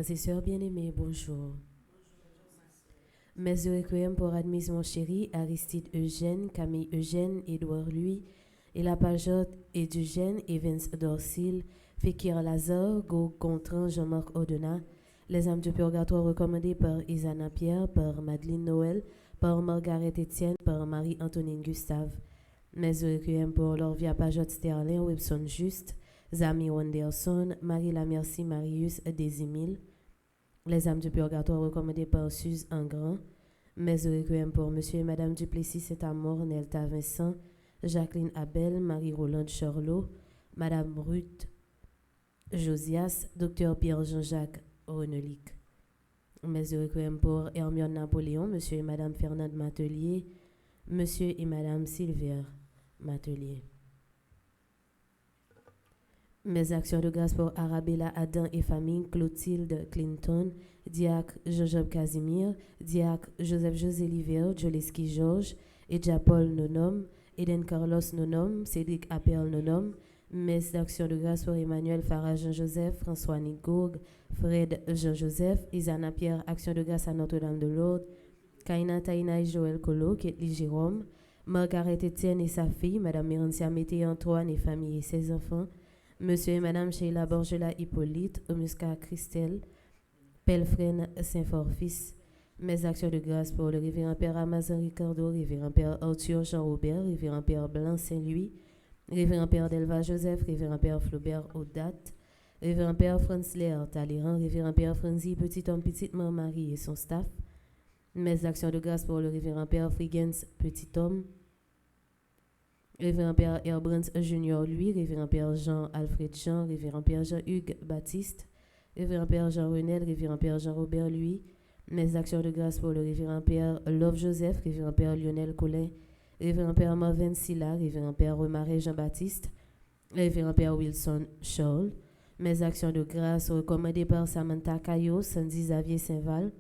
Frères et sœurs bien-aimés, bonjour. Mes requiem pour Admise mon chéri, Aristide Eugène, Camille Eugène, Édouard Louis, et la Pajotte, Edugène, Evans Dorsil, Fekir Lazare, Go Gontran, Jean-Marc Odena, les âmes du purgatoire recommandées par Isana Pierre, par Madeleine Noël, par Margaret Etienne, par Marie-Antonine Gustave. Mes requiem pour Lorvia Pajotte Sterling, Webson Juste, Zami Wanderson, Marie Lamercie Marius Desimil, les âmes du purgatoire recommandées par Suze Engrand, mes requiem pour Monsieur et Madame Duplessis Saint-Amour, Nelta Vincent, Jacqueline Abel, Marie-Rolande Charlot, Madame Ruth Josias, Docteur Pierre Jean-Jacques Renelic. Mes requiem pour Hermione Napoléon, Monsieur et Madame Fernande Matelier, Monsieur et Madame Sylvère Matelier. Mes actions de grâce pour Arabella Adam et famille, Clotilde Clinton, Diacre Jean-Job Casimir, Diacre Joseph José Liver, Joleski Georges, Edja Paul Nonom, Eden Carlos Nonom, Cédric Appel Nonom. Mes actions de grâce pour Emmanuel Farah Jean-Joseph, François Nigourg, Fred Jean-Joseph, Isana Pierre, action de grâce à Notre-Dame de Lourdes, Kaina Taina et Joël Colo, Ketli Jérôme, Margaret Etienne et sa fille, Madame Mérancia Mété Antoine et famille et ses enfants, Monsieur et Madame Sheila Borgela Hippolyte, Omuska Christelle, Pelfren Saint-Forfils. Mes actions de grâce pour le révérend Père Amazon Ricardo, révérend Père Arthur Jean-Robert, révérend Père Blanc Saint-Louis, révérend Père Delva Joseph, révérend Père Flaubert Audat, révérend Père Franz Léa Talleyrand, révérend Père Franzi Petit Homme Petite Mère Marie et son staff. Mes actions de grâce pour le révérend Père Frigens Petit Homme, révérend Père Herbrandt Junior lui, révérend Père Jean-Alfred Jean, révérend Père Jean-Hugues Baptiste, révérend Père Jean Renel, révérend Père Jean-Robert lui. Mes actions de grâce pour le révérend Père Love Joseph, révérend Père Lionel Collin, révérend Père Marvin Silla, révérend Père Remaret Jean-Baptiste, révérend Père Wilson Scholl. Mes actions de grâce recommandées par Samantha Caillot, Sandy Xavier Saint-Val,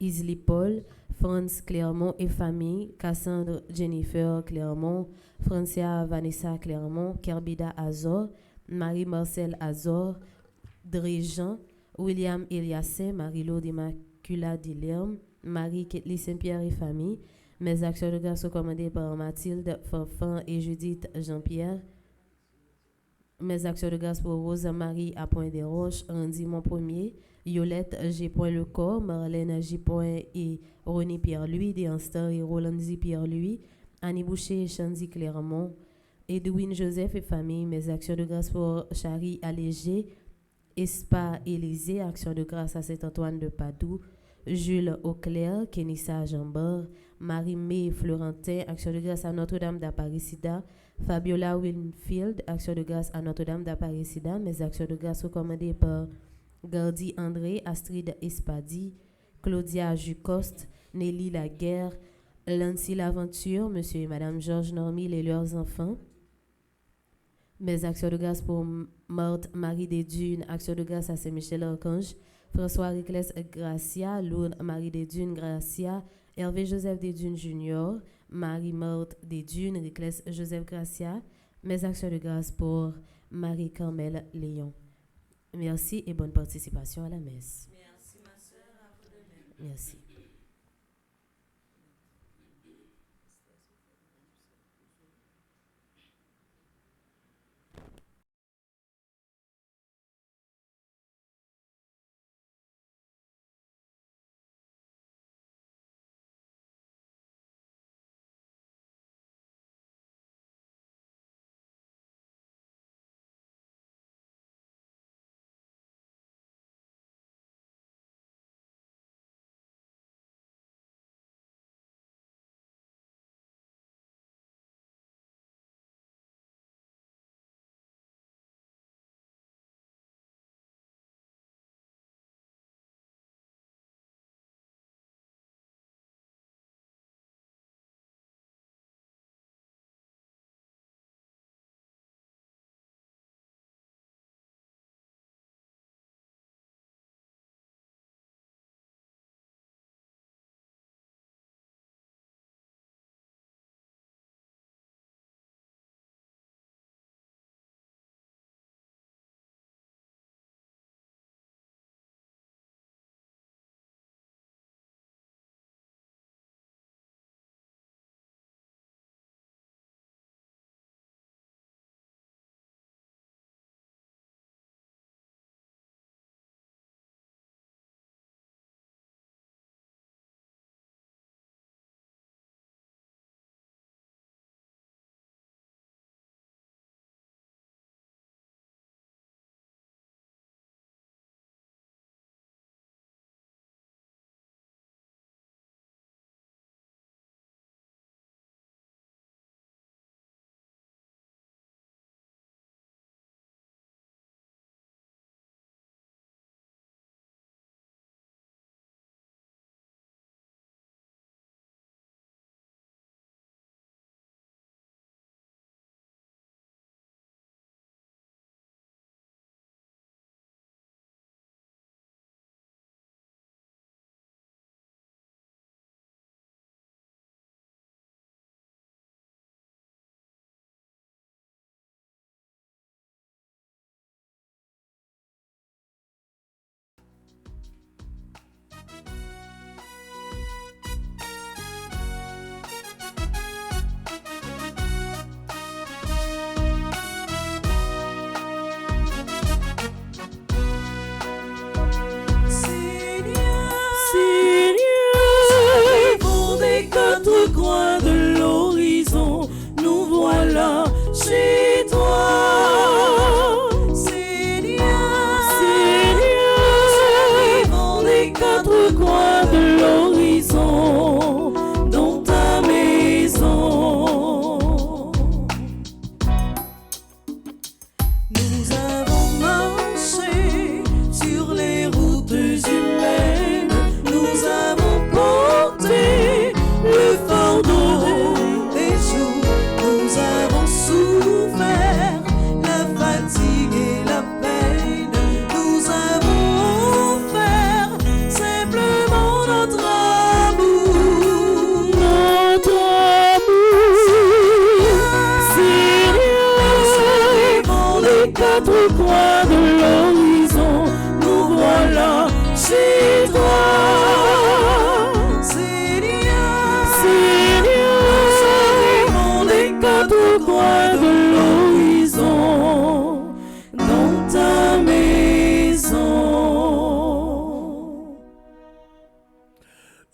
Isli Paul, Franz Clermont et famille, Cassandre Jennifer Clermont, Francia Vanessa Clermont, Kerbida Azor, Marie-Marcel Azor, Dréjean, William Eliassin, Marie-Laude Immacula Dilerme, Marie-Ketli Saint-Pierre et famille. Mes actions de grâce recommandées par Mathilde Fanfan et Judith Jean-Pierre. Mes actions de grâce pour Rosa Marie à Point-des-Roches, Randy Montpremier, Yolette G. Le Corps, Marlène J. et René Pierre-Louis, Déanstar et Rolandi Pierre-Louis, Annie Boucher et Chandy Clermont, Edwin Joseph et famille. Mes actions de grâce pour Charlie Allégé, Espa Élysée, action de grâce à Saint-Antoine de Padoue, Jules Auclair, Kenissa Jambord, Marie-Mé Florentin, action de grâce à Notre-Dame d'Apparecida, Fabiola Winfield, action de grâce à Notre-Dame d'Apparecida. Mes actions de grâce recommandées par Gardi André, Astrid Espadi, Claudia Jucoste, Nelly Laguerre, Lancy Laventure, Monsieur et Madame Georges Normil et leurs enfants. Mes actions de grâce pour Marthe Marie des Dunes, action de grâce à Saint-Michel-Archange, François Ricles Gracia, Lourdes Marie des Dunes Gracia, Hervé Joseph des Dunes Junior, Marie-Marthe des Dunes, Ricles Joseph Gracia. Mes actions de grâce pour Marie-Carmel Léon. Merci et bonne participation à la messe. Merci ma soeur, à vous de même. Merci.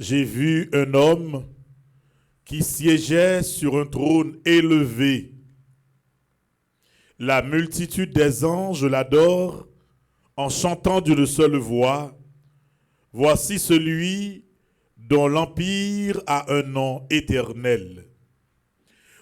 j'ai vu un homme qui siégeait sur un trône élevé. La multitude des anges l'adore en chantant d'une seule voix. Voici celui dont l'empire a un nom éternel.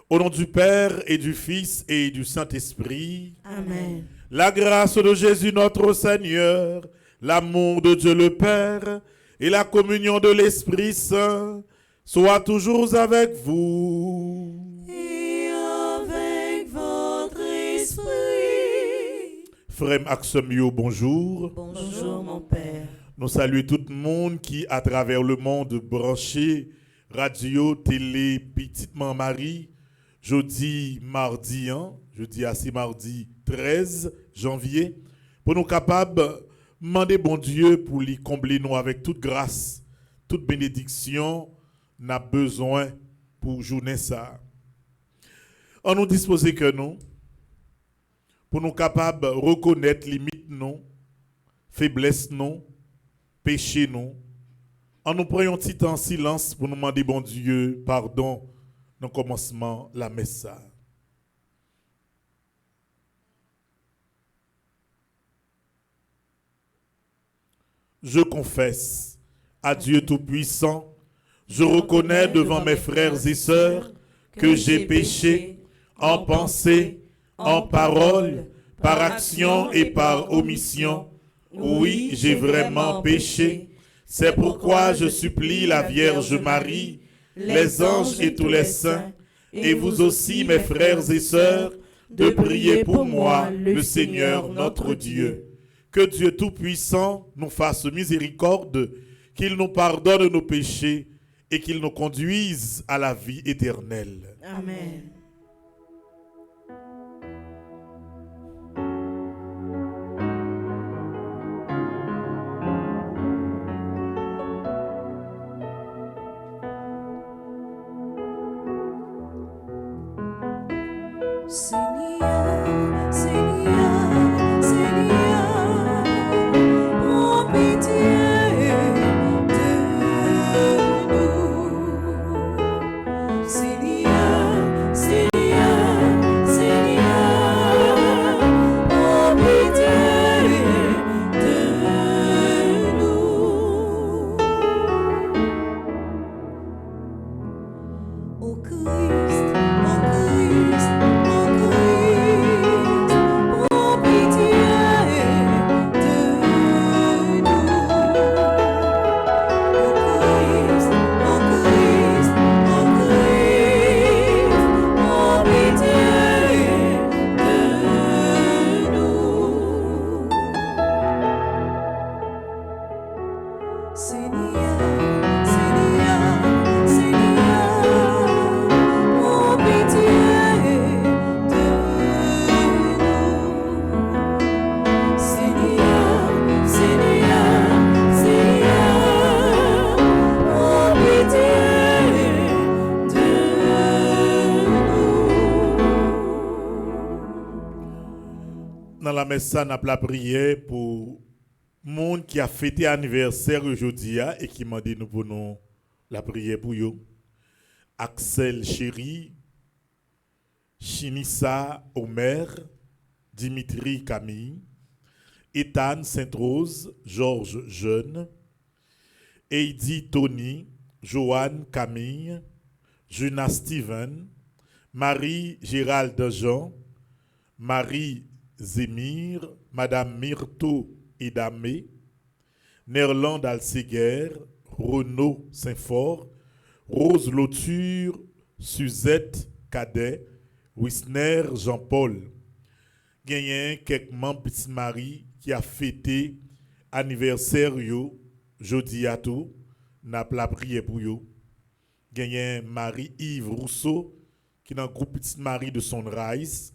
Au nom du Père et du Fils et du Saint-Esprit. Amen. La grâce de Jésus notre Seigneur, l'amour de Dieu le Père et la communion de l'Esprit Saint soient toujours avec vous. Et avec votre esprit. Frère Maximio, bonjour. Bonjour mon Père. Nous saluons tout le monde qui, à travers le monde, branché, radio, télé, Petite Marie, jeudi, mardi, c'est mardi 13 janvier, pour nous capables de demander bon Dieu pour lui combler nous avec toute grâce, toute bénédiction, n'a besoin pour journée ça. On nous disposer que nous, pour nous capables de reconnaître limites nous, faiblesses nous, péchés nous, en nous prenant un petit temps en silence pour nous demander bon Dieu pardon dans le commencement la messe. Je confesse à Dieu Tout-Puissant, je reconnais devant mes frères et sœurs que j'ai péché en pensée, en parole, par action et par omission. Oui, j'ai vraiment péché. C'est pourquoi je supplie la Vierge Marie, les anges et tous les saints, et vous aussi, mes frères et sœurs, de prier pour moi, le Seigneur notre Dieu. Que Dieu Tout-Puissant nous fasse miséricorde, qu'il nous pardonne nos péchés et qu'il nous conduise à la vie éternelle. Amen. Seigneur, Seigneur, Seigneur, prends pitié de nous. Seigneur, Seigneur, Seigneur, prends pitié de nous. Ô Christ, ô Christ, ô Christ, prends pitié de nous. Ô Christ, ô Christ, ô Christ, prends pitié de nous. Seigneur, Seigneur, Seigneur, prends pitié de nous. Seigneur, Seigneur, Seigneur, prends pitié de nous. Dans la messe, on a la prière pour monde qui a fêté anniversaire aujourd'hui et qui m'a dit nous pour nous la prière pour eux. Axel Chéri, Chinissa Omer, Dimitri Camille, Ethan Sainte-Rose, Georges Jeune, Heidi Tony, Joanne Camille, Juna Steven, Marie Gérald Jean, Marie Zemir, Madame Myrto Idamé, Nerland Alseguer, Renaud Saint-Fort, Rose Lauture, Suzette Cadet, Wisner Jean-Paul. Gagné quelques membres Petite Marie qui a fêté anniversaire yo, jeudi à tout, n'a la prière pour yo. Gagné Marie-Yves Rousseau qui est dans le groupe Petite Marie de Sunrise.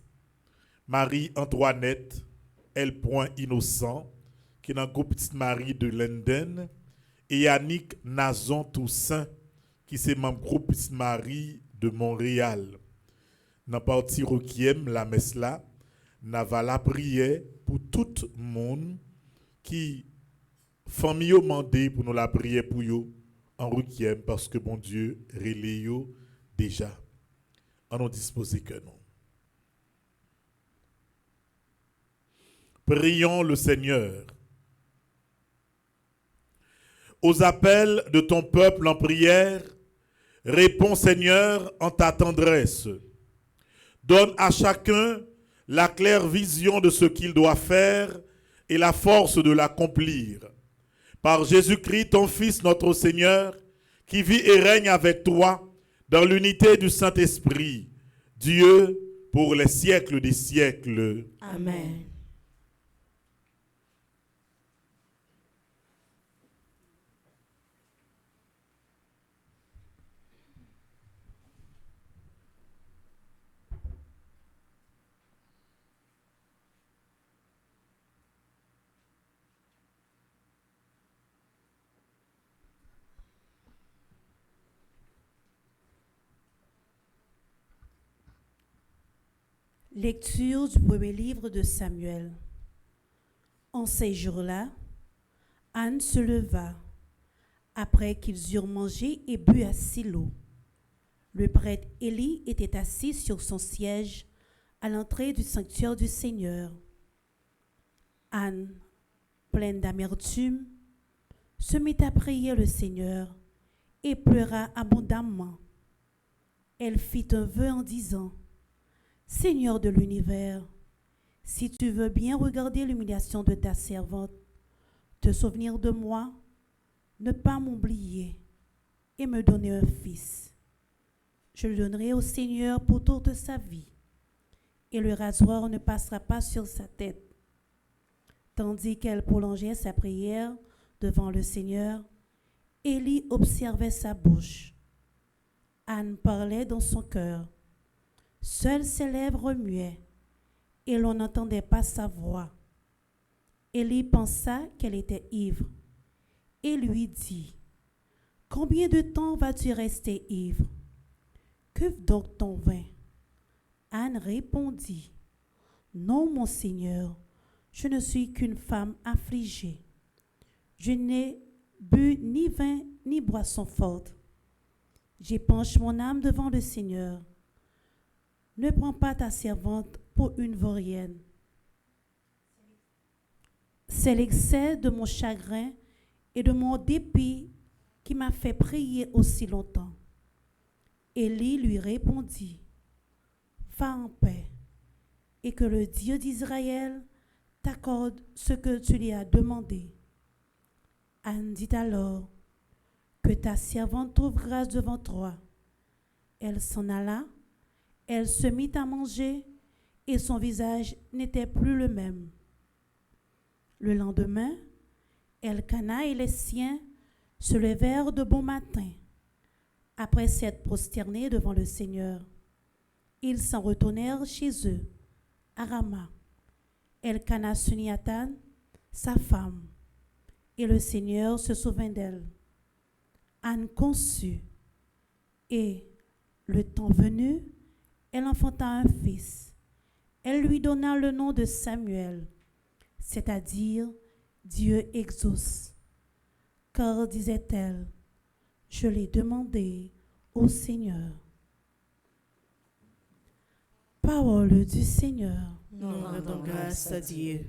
Marie-Antoinette L. Innocent qui est dans le groupe Petite Marie de Lenden. Et Yannick Nazon Toussaint qui est membre groupe Petite Marie de Montréal. Dans la partie requiem, la messe là, n'a va la prière pour tout le monde qui famille demandé pour nous la prière pour eux en requiem parce que bon Dieu reléo déjà. En nous disposer que nous. Prions le Seigneur. Aux appels de ton peuple en prière, réponds Seigneur en ta tendresse. Donne à chacun la claire vision de ce qu'il doit faire et la force de l'accomplir. Par Jésus-Christ, ton Fils, notre Seigneur, qui vit et règne avec toi dans l'unité du Saint-Esprit, Dieu pour les siècles des siècles. Amen. Lecture du premier livre de Samuel. En ces jours-là, Anne se leva, après qu'ils eurent mangé et bu à Silo. Le prêtre Élie était assis sur son siège à l'entrée du sanctuaire du Seigneur. Anne, pleine d'amertume, se mit à prier le Seigneur et pleura abondamment. Elle fit un vœu en disant: Seigneur de l'univers, si tu veux bien regarder l'humiliation de ta servante, te souvenir de moi, ne pas m'oublier et me donner un fils. Je le donnerai au Seigneur pour toute sa vie, et le rasoir ne passera pas sur sa tête. Tandis qu'elle prolongeait sa prière devant le Seigneur, Élie observait sa bouche. Anne parlait dans son cœur. Seules ses lèvres remuaient, et l'on n'entendait pas sa voix. Élie pensa qu'elle était ivre, et lui dit: Combien de temps vas-tu rester ivre? Cuve donc ton vin. Anne répondit: Non, mon Seigneur, je ne suis qu'une femme affligée. Je n'ai bu ni vin ni boisson forte. J'épanche mon âme devant le Seigneur. Ne prends pas ta servante pour une vaurienne. C'est l'excès de mon chagrin et de mon dépit qui m'a fait prier aussi longtemps. Élie lui répondit: Va en paix, et que le Dieu d'Israël t'accorde ce que tu lui as demandé. Anne dit alors: Que ta servante trouve grâce devant toi. Elle s'en alla. Elle se mit à manger et son visage n'était plus le même. Le lendemain, Elkana et les siens se levèrent de bon matin. Après s'être prosternés devant le Seigneur, ils s'en retournèrent chez eux, à Rama. Elkana s'unit à Tan, sa femme, et le Seigneur se souvint d'elle. Anne conçut, et, le temps venu, elle enfanta un fils. Elle lui donna le nom de Samuel, c'est-à-dire Dieu exauce. Car, disait-elle, je l'ai demandé au Seigneur. Parole du Seigneur. Nous rendons grâce à Dieu.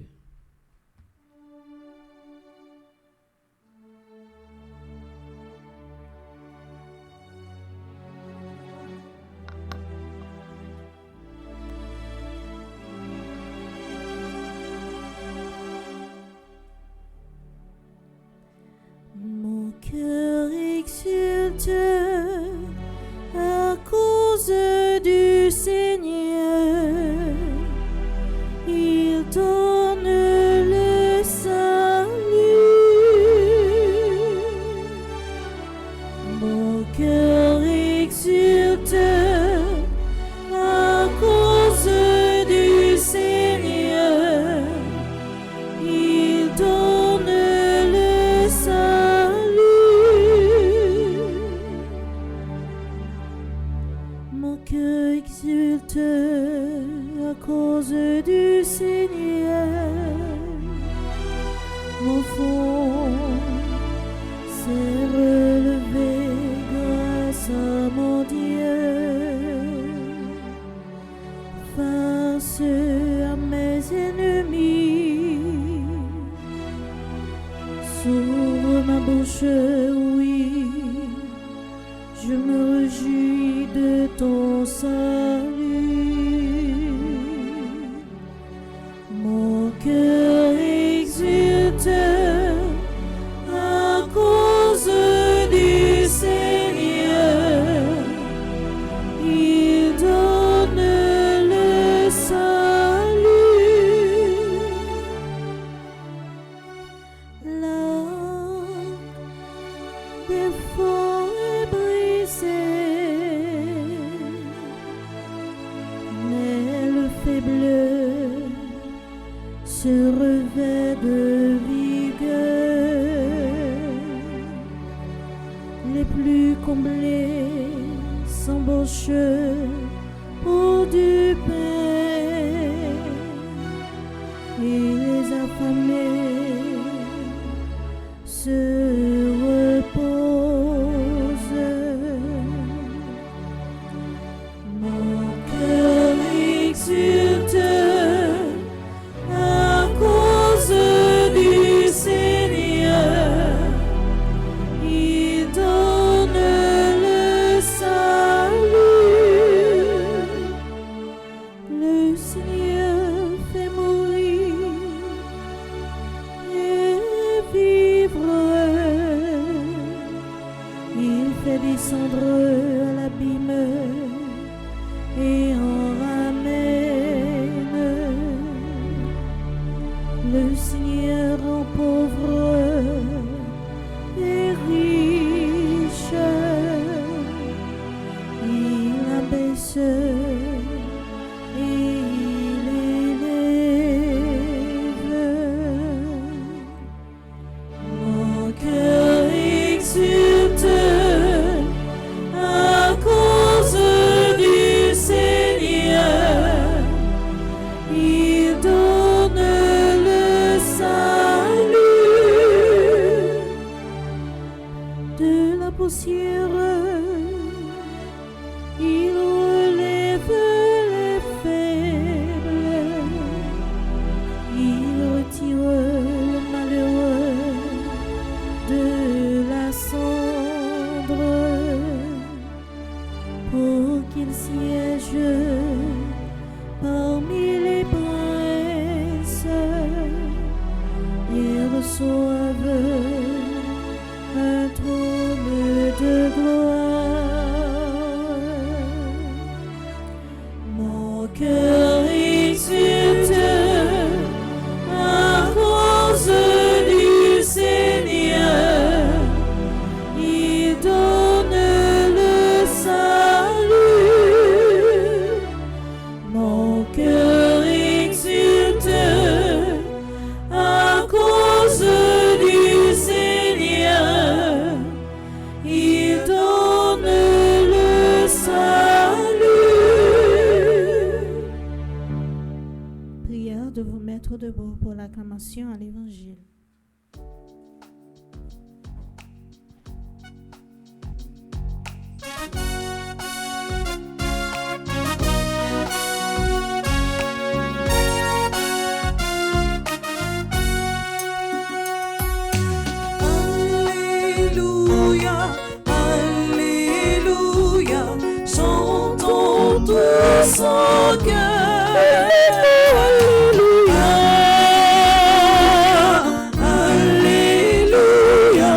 Mon cœur exulte à cause du Seigneur. Il donne le salut. Mon cœur exulte à cause du Seigneur. Il donne le salut. Mon cœur exulte à cause du Seigneur. Mon front s'est relevé. Je me réjouis de ton salut. Mon cœur exulte à cause du Seigneur. Il donne le salut. L'arc des forts est brisé, mais le faible se revêt de vigueur. Les plus comblés s'embauchent pour du pain, et les affamés se reposent. Mon cœur exulte à cause du Seigneur. Il donne le salut. Le Seigneur fait mourir et vivre. Il fait descendre à l'abîme et en ramène. Le Seigneur rend pauvre et riche. Il abaisse et il élève. Mon cœur exulte à cause du Seigneur. Il donne le salut. De la poussière, il relève les faibles. Il retire le malheureux de la cendre pour qu'il siège parmi les princes et reçoive un trône de gloire. Mon cœur exulte à cause du Seigneur. Il donne le salut. Mon cœur exulte à cause du Seigneur. Il donne le salut. Prière de vous mettre debout pour l'acclamation à l'Évangile. Alléluia, Alléluia, chantons tous en cœur. Alléluia, Alléluia,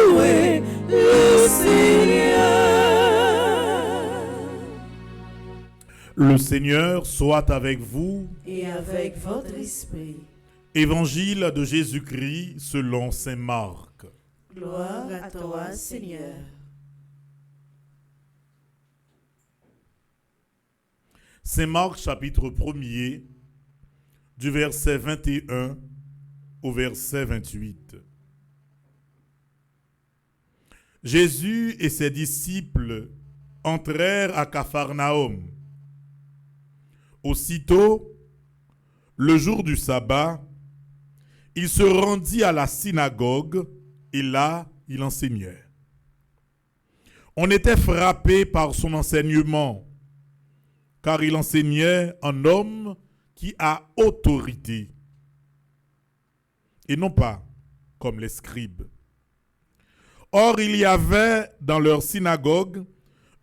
louez le Seigneur. Le Seigneur soit avec vous. Et avec votre esprit, Évangile de Jésus-Christ selon saint Marc. gloire à toi, Seigneur. Saint Marc chapitre 1er, du verset 21 au verset 28. Jésus et ses disciples entrèrent à Capharnaüm. Aussitôt, le jour du sabbat, il se rendit à la synagogue et là, il enseignait. On était frappé par son enseignement, car il enseignait un homme qui a autorité, et non pas comme les scribes. Or, il y avait dans leur synagogue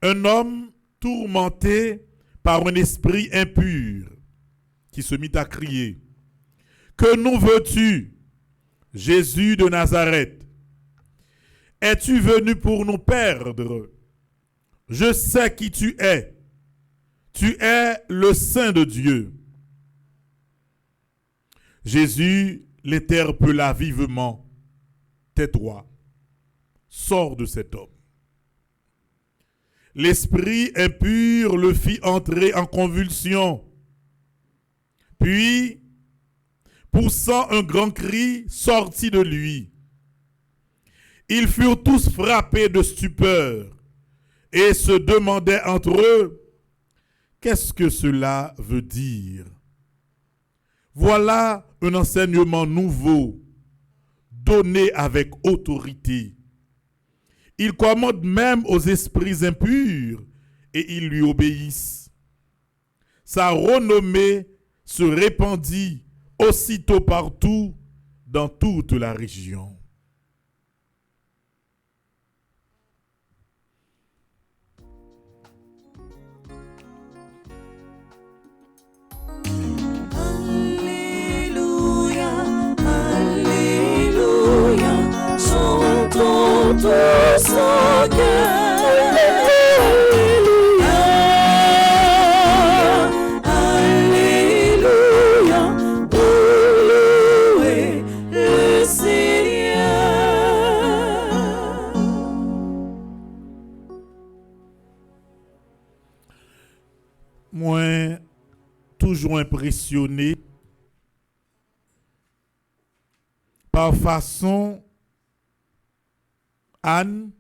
un homme tourmenté par un esprit impur qui se mit à crier: Que nous veux-tu, Jésus de Nazareth? Es-tu venu pour nous perdre? Je sais qui tu es. Tu es le Saint de Dieu. Jésus l'interpella vivement. Tais-toi, sors de cet homme. L'esprit impur le fit entrer en convulsion. Puis, poussant un grand cri, sortit de lui. Ils furent tous frappés de stupeur et se demandaient entre eux: qu'est-ce que cela veut dire? Voilà un enseignement nouveau, donné avec autorité. Il commande même aux esprits impurs et ils lui obéissent. Sa renommée se répandit aussitôt partout dans toute la région. Tous en cœur. Alléluia, pour louer le Seigneur. Moi, toujours impressionné par façon Anne,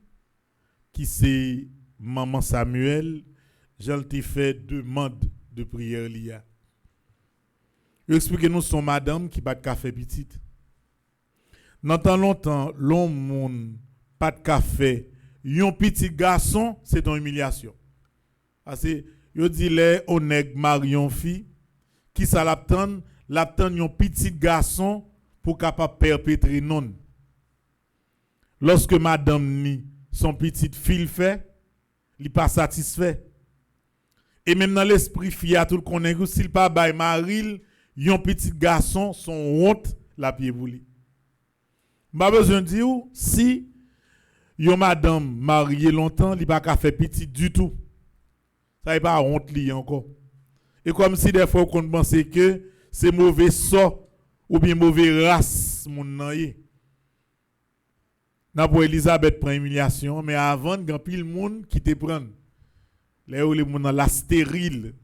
qui c'est maman Samuel, j'en t'ai fait demande de prière liya. Expliquez-nous son madame qui pas de café petite. Dans tant longtemps, l'homme pas de café, yon petit garçon, c'est une humiliation. Parce que yo dit les onèg marion fille qui ça l'aptend yon petit garçon pour capable perpétrer non. Lorsque madame ni son petite fille fait, il pas satisfait. Et même dans l'esprit fia tout connaît que s'il pas bay maril, yon petit garçon son honte la pied bouli. Pas besoin de dire si yon madame mariée longtemps, il pas ka fait petit du tout. Ça est pas honte li encore. Et comme si des fois on pensait que c'est mauvais sort ou bien mauvais race moun nan yé. N'a pour Elisabeth prend humiliation, mais avant grand pile monde qui te prend. Là où les moun la stérile.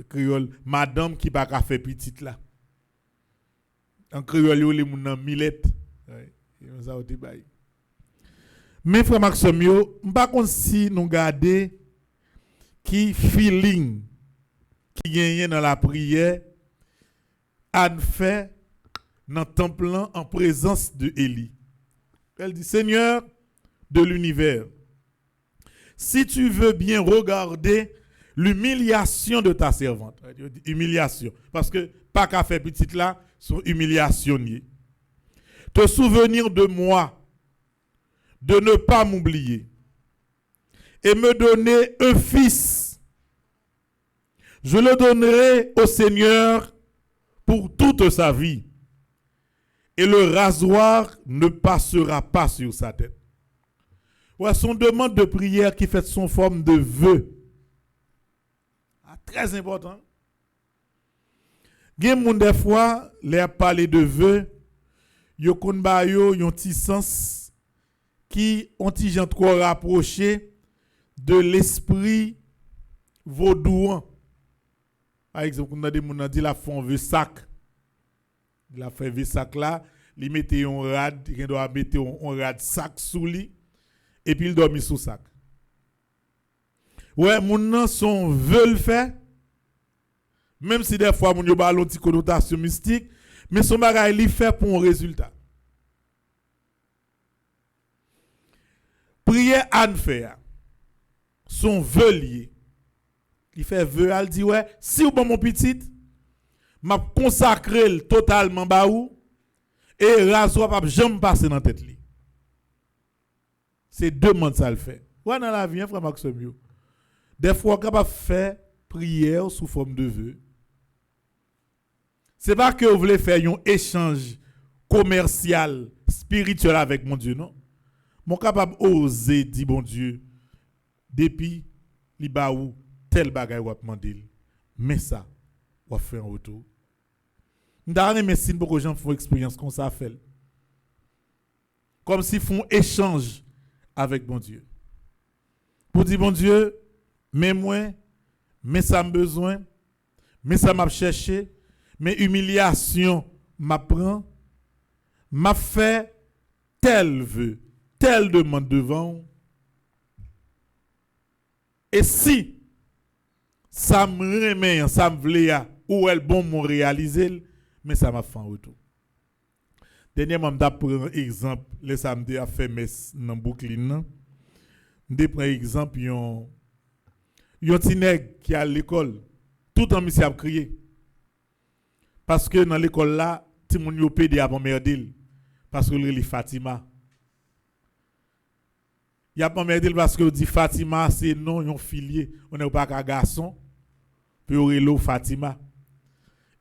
Créole madame qui pas ka fait petite là. En créole les moun nan millette. Ça te bail. Mais frère Maxime yo, m'pa kon si nous garder qui feeling qui gagne dans la prière Anne fait dans le temple en présence de Élie. Elle dit: Seigneur de l'univers, si tu veux bien regarder l'humiliation de ta servante. Humiliation. Parce que pas qu'à faire petite là, sont humiliationnés. Te souvenir de moi, de ne pas m'oublier, et me donner un fils. Je le donnerai au Seigneur pour toute sa vie. Et le rasoir ne passera pas sur sa tête. Ouais, son demande de prière qui fait son forme de vœu. Ah, très important. Gen moun des fois, les parler de vœux, yo kon ba yo yon ti sens qui ont ti gens trop rapproché de l'esprit vaudouan. Par exemple, on a des moun dit la font vœu sac. Il a fait sac là, il mettait un rad, il doit mettre un rad sac sous lui et puis il dormit sous sac. Ouais, moun nan son veut le faire. Même si des fois moun yo ba l'autre connotation mystique, mais son bagay li fait pour un résultat. Prière Anne fait son vœu lié. Il fait vœu, elle dit ouais, si ou bon mon petit m'a consacré totalement ba ou et rasoir pas jamais passer dans tête li. C'est demande ça le fait. Ouais, dans la vie, frère Maxime, des fois, on est capable de faire prière sous forme de vœux. Ce n'est pas que vous voulez faire un échange commercial, spirituel avec mon Dieu, non. Mon capable oser dire, bon Dieu, depuis, li ba ou tel bagay ou demander. Mais ça, ou faire un retour. M'dane médecine pour que les gens font expérience comme ça fait. Comme s'ils font échange avec mon Dieu. Pour dire, bon Dieu, mais moi, mais ça m'a besoin, mais ça m'a cherché, mais humiliation m'apprend, m'a fait tel vœu, telle demande devant. Et si ça me remet, ça me voulait, ou elle bon m'ont réalisé, mais ça m'a fait un retour. Dernièrement, je prends un exemple, le samedi a fait mes dans Brooklyn. Je prends un exemple, yon petit nèg qui est à l'école, tout en monsieur a crié. Parce que dans l'école là, ti moun yo pédé avant merdil parce que le Fatima. Il y a pas merdil parce que dit Fatima c'est non yon filier, on n'est pas qu'un garçon. Puis on Fatima.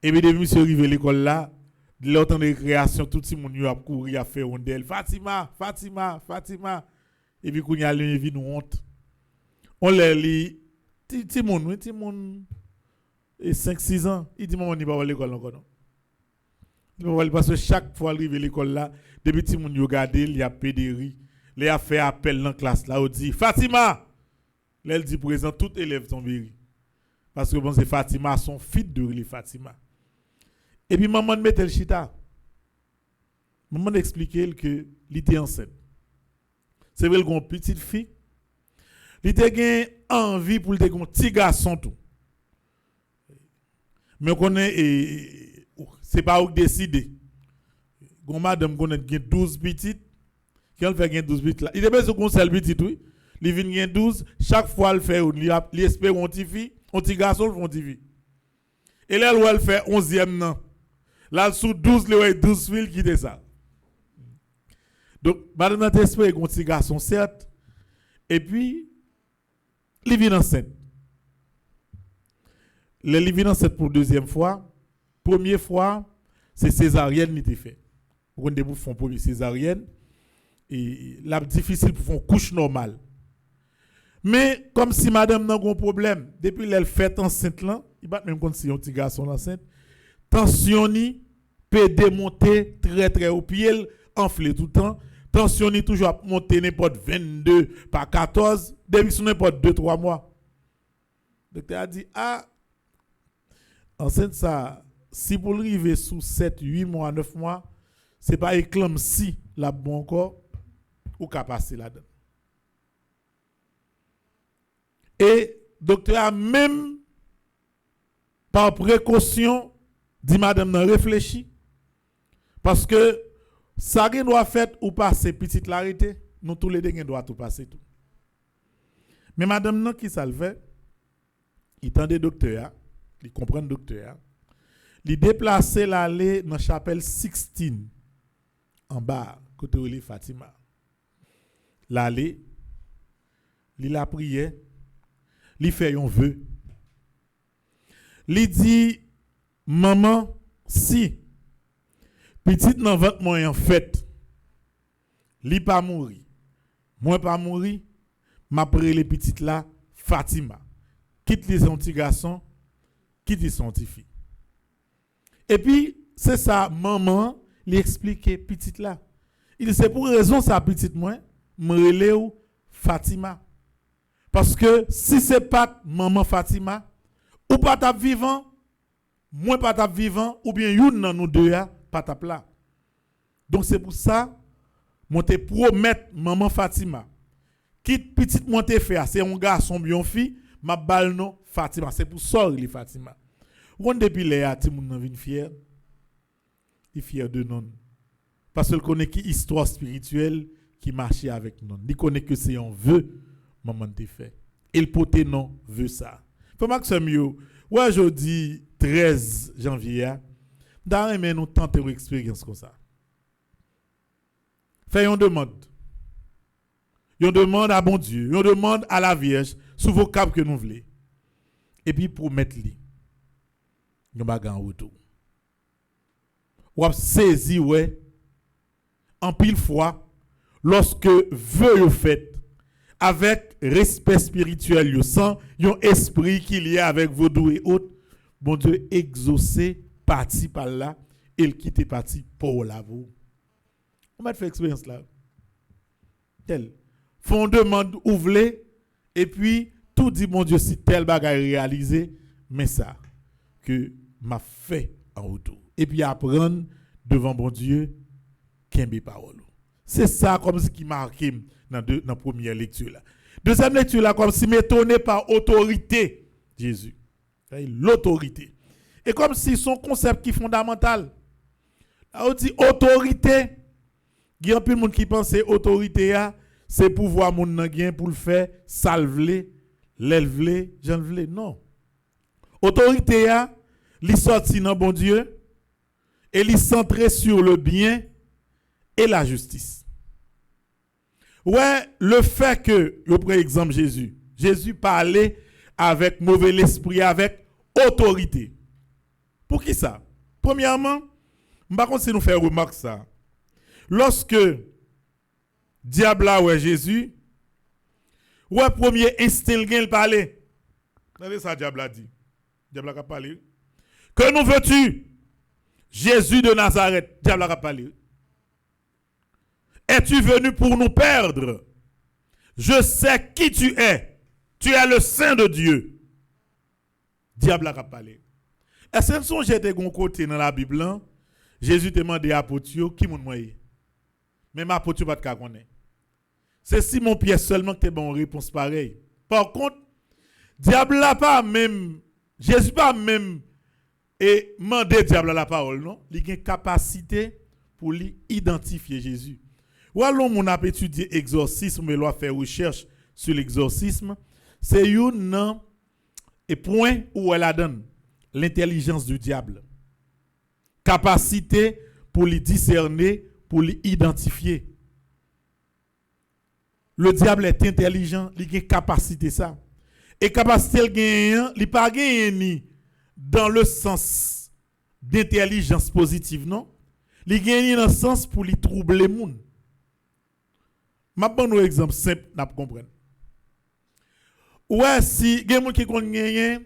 Et puis depuis monsieur arrivé à l'école là, de l'autre de récréation tout le monde a couru a fait rondelle Fatima, Fatima, Fatima. Et puis qu'on y a levé nous honte. On les lit ti moun et 5-6 ans, il dit maman ni pas à l'école encore non. Parce que chaque fois arrivé à l'école là, depuis ti moun yo gade, il y a pédéri, il a fait appel dans classe là, on dit Fatima. Elle dit présent tout élève tombé. Parce que bon c'est Fatima son fils de les Fatima. Et puis maman mette le chita. Maman expliquer que il était enceinte. C'est vrai qu'on petite fille. Il était envie pour le un petit garçon tout. Mais on connaît c'est pas où décider. Gon madame connaît 12 petites. Quand elle fait 12 petites là, il est besoin qu'on seul petit oui. Il vient 12, chaque fois elle fait il espère un petit fille, un petit garçon font petit fille. Et là elle fait 11e nan. Là sous 12 le 12 filles qui était ça. Donc madame n'a espéré un petit garçon certes. Et puis il vient enceinte. Le vient enceinte pour deuxième fois. Première fois, c'est césarienne qui était fait. On a font première césarienne et la difficile pour faire couche normale. Mais comme si madame n'a pas de problème, depuis qu'elle fait enceinte là, il va même quand si un petit garçon enceinte, tension ni peut démonter très très haut pied, enfler tout le temps. Tension ni toujours monter n'importe 22 par 14, depuis son n'importe 2-3 mois. Le docteur a dit enceinte ça, si vous arrivez sous 7, 8 mois, 9 mois, c'est pas éclampsie la bon encore ou qu'à passer là-dedans. Et docteur a même par précaution dit madame n'a réfléchi parce que ça doit faire ou passer petite l'arrêter, nous tous les deux doit tout passer tout. Mais madame n'a qui ça le fait, il tendait docteur, il comprend docteur, il déplacer l'aller dans chapelle 16 en bas côté où Fatima. L'aller, il a prié, il fait un vœu. Il dit maman si petite nan ventre moi en fait, li pas mourir. Moi pas mourir, m'a pré les petites là Fatima. Quitte les son petit garçon, quitte son petit fille. Et puis c'est ça maman lui expliquer petite là. Il c'est pour raison ça petite moi me relève Fatima. Parce que si c'est pas maman Fatima ou pas ta vivant, moi pas ta vivant ou bien une dans nous deux pas ta là. Donc c'est pour ça moi te promettre maman Fatima. Quitte petite moi te fait c'est un garçon bien fille, ma balle non Fatima, c'est pour ça il Fatima. On depuis les ti moun nan vinn fier. Il fier de non. Parce qu'il connaît qui histoire spirituelle qui marchait avec non. Il connaît que c'est un vœu maman te fait. Il pote non veut ça. Faut Maxime yo, ouais jeudi 13 janvier, dans mais nous tenter une expérience comme ça. Fais une demande. on demande à bon Dieu, on demande à la Vierge, sous vos câbles que nous voulons. Et puis pour mettre lui, nous bagarre en retour. Ou a saisi, ouais, en pile fois, lorsque vœu yo fait, avec respect spirituel, yo, sans yon esprit qu'il y a avec vaudou et autres, bon Dieu exaucé, parti par là, et il quitte parti pour la vous. On m'a fait expérience là. Tel. Font demande ouvlé, et puis tout dit, mon Dieu, si tel bagage réalisé, mais ça, que m'a fait en retour. Et puis apprendre devant bon Dieu, qu'un mes paroles. C'est ça comme ce qui marque dans la première lecture là. Deuxième lecture là, comme si m'étonné par autorité, Jésus. L'autorité. Et comme si son concept qui est fondamental. Là, on dit autorité. Il y a un peu de monde qui pense que autorité, c'est pouvoir mon nan pour le faire, salver, l'élever, j'enlever. Non. Autorité, il sorti dans bon Dieu et il centré sur le bien et la justice. Ouais, le fait que, je prends exemple Jésus parlait avec mauvais esprit, avec autorité. Pour qui ça? Premièrement, je ne sais pas si nous faisons remarque ça. Lorsque diable a ouais Jésus, ouais premier instinct il parlait. Regardez ça diable a dit. Diable a parlé. Que nous veux-tu? Jésus de Nazareth, diable a parlé. Es-tu venu pour nous perdre? Je sais qui tu es. Tu es le Saint de Dieu. Diable a parlé. Est-ce que nous j'étais de côté dans la Bible? Jésus demandé à Potio qui moun moye. Même à Potio pas de connaître. C'est Simon Pierre seulement qui te bon réponse pareille. Par contre, diable n'a pas même Jésus pas même et mandé diable la parole non, il a une capacité pour lui identifier Jésus. Ou alors on a étudié exorcisme, mais on a fait recherche sur l'exorcisme, c'est un point où elle a donné l'intelligence du diable. Capacité pour les discerner, pour les identifier. Le diable est intelligent, il a une capacité ça. Et capacité il n'est pas gagné dans le sens d'intelligence positive non, il gagne dans le sens pour lui troubler les gens. Je vais vous un exemple simple pour comprendre. Ouais, si il y a des gens qui ont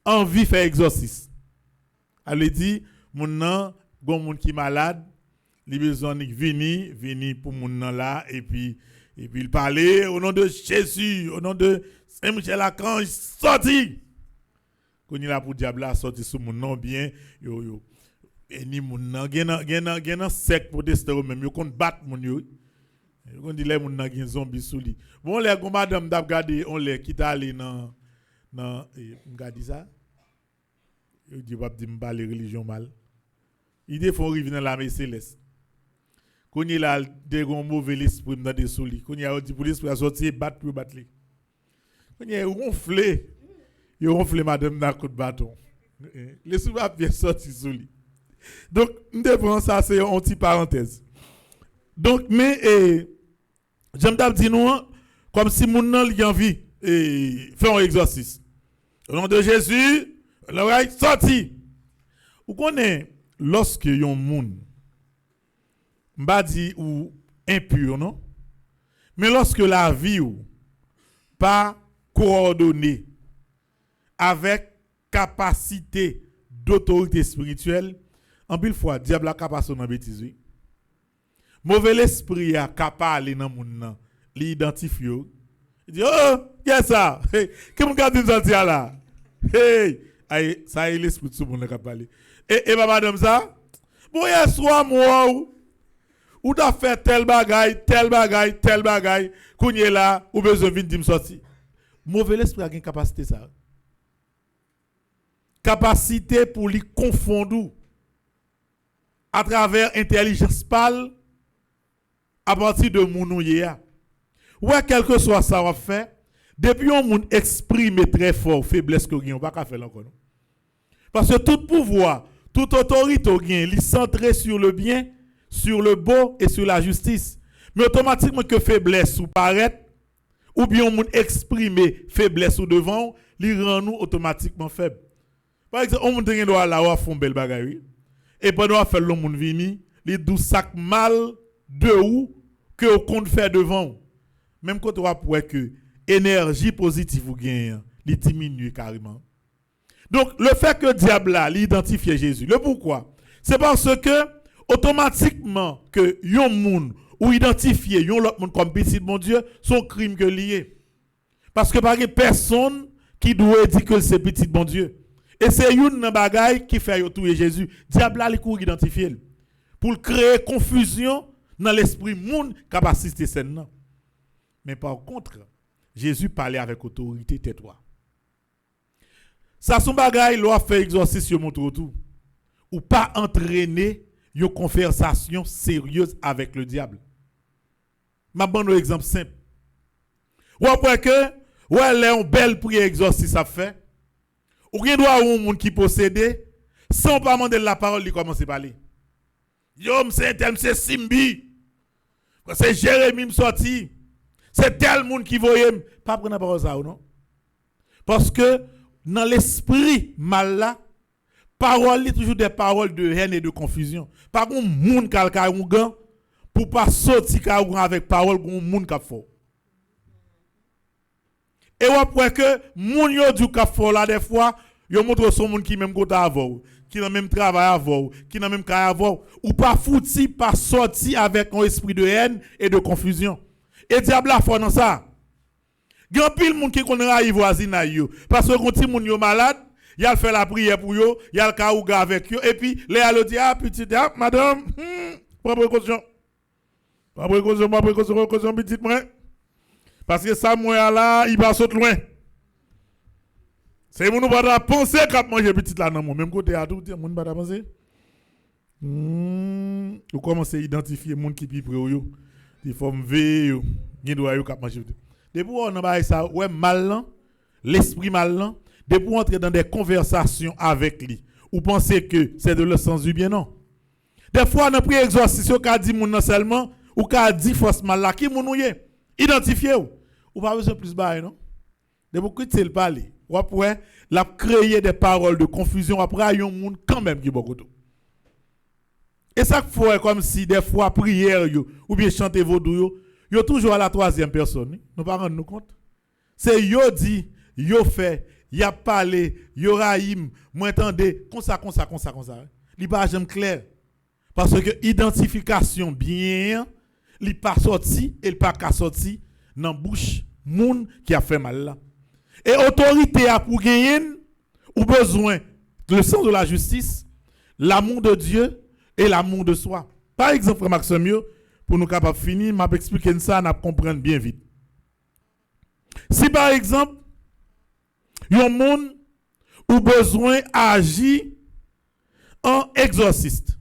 envie de faire exorcisme, elle dit, mon nan, gon moun qui malade, li besoin de venir pour mon nan là et puis il parler au nom de Jésus, au nom de Saint-Michel Archange, sorti. Quand il a pour diable là sorti sous mon nom bien yo et ni mon nan gen sec protesteur même yo kon battre mon yo. On dit les moun nan gen zombie sous li. Bon les gon madame d'ap garder on les qui t'a aller dans m'gadi ça. Yo dit pas dit m'ba les religion mal. Il faut arriver dans la mer céleste. Quand il a des mauvais esprit dans des sous li. Quand il a dit pour l'esprit à sortir battre pour battre li. Quand il a ronflé madame dans coup de bâton. Les sous va bien sortir sous li. Donc nous ça c'est une petite parenthèse. Donc mais j'aime dire nous comme si mon nan li envie et faire un exorcisme. Au nom de Jésus, l'oreille sorti. Vous connaissez lorsque yon moun m'a dit ou impur non, mais lorsque la vie ou pas coordonnée avec capacité d'autorité spirituelle, en pile fois diable a capacité dans bêtise. Mauvais esprit a capable dans moun nan, li identifie. Il dit oh, qu'est-ce ça? Hey, que mon gars dit ça là? Hey, ay ça est l'esprit tout monde capable. Et madame ça? Bon hier soir moi ou t'a fait tel bagay, kounye là ou besoin vinn dim sorti. Mauvais esprit a une capacité ça. Capacité pour lui confondre à travers intelligence pâle à partir de mounouye. Ouais, quel que soit ça va faire, depuis on moun exprime très fort faiblesse que on pas faire encore. Parce que tout pouvoir, toute autorité est centré sur le bien, sur le beau et sur la justice. Mais automatiquement que faiblesse ou paraît, ou bien on exprimer faiblesse ou devant, il rend nous automatiquement faibles. Par exemple, on monte doit là ou font belle bagaille et pendant faire le monde vini, il dou sac mal de ou que au compte faire devant. Même quand on voit que énergie positive ou gain, il diminue carrément. Donc le fait que diable là, identifie Jésus, le pourquoi? C'est parce que automatiquement que yon moun ou identifier yon l'autre monde comme petit bon Dieu, son crime que lié. Parce que par personne qui doit dire que c'est petit bon Dieu. Et c'est une bagaille qui fait tuer Jésus. Diable a le cours identifier pour créer confusion dans l'esprit monde qui a assisté scène. Mais par contre, Jésus parlait avec autorité, tais-toi. Ça son bagaille l'a fait exorcisme sur mon tout. Ou pas entraîner une conversation sérieuse avec le diable. Ma bonne exemple simple. Ou après que ouais une belle prière exorcisme ça fait. Ou rien doit un monde qui possède sans pas demander la parole il commence à parler. Yo c'est Simbi. C'est Jérémie me sorti. C'est tel monde qui voyait pas prendre la parole ça ou non. Parce que dans l'esprit mal là, parole est toujours des paroles de haine et de confusion. Pas qu'on monde calca ou gan pour pas sortir avec parole qu'on monde qui fort. Et après que moun yo du ka fort là des fois, yo montre son monde qui même côté avant, qui dans même travail avant, qui dans même cas avant ou pas fouti pas sorti avec un esprit de haine et de confusion. Et diable a fort dans ça. Grand pile moun qui connaît raï voisina yo parce que quand ti moun yo malade, il a fait la prière pour yo, il a le kaouga avec yo et puis les a le dit ah petit ah madame, prends précaution. Pas précaution petite moi. Parce que ça moi là, il va sauter loin. C'est moun pas penser qu'a manger petite là dans mon même côté à tout moun pas penser. Vous commencez à identifier moun qui pi près yo. Il faut me veiller, il doit yo qu'a manger. Depuis on a ça ouais mal l'esprit mal depuis entrer dans des conversations avec lui ou pensez que c'est de le sens du bien non. Des fois dans prière exorcisme qu'a dit moun non seulement ou qu'a dit force mal là qui moun ou yé identifier ou pas besoin plus bail non. Depuis que tu le parler ou après la créer des paroles de confusion après yon moun quand même qui beaucoup. Et ça faut comme si des fois prière yo ou bien chanter vaudou yo toujours à la troisième personne. Nous pas rendre nous compte. C'est yo dit, yo fait, y a parlé, yo raïm, moi entendez, comme ça. Li pas jamais clair. Parce que identification bien, li pas sorti et pas ka sorti dans bouche moun qui a fait mal là. Et autorité a pour gagner ou besoin le sens de la justice, l'amour de Dieu et l'amour de soi. Par exemple, Maxime, pour nous capables de finir, m'a expliqué ça, nous comprendre bien vite. Si par exemple, un monde ou besoin agir en exorciste.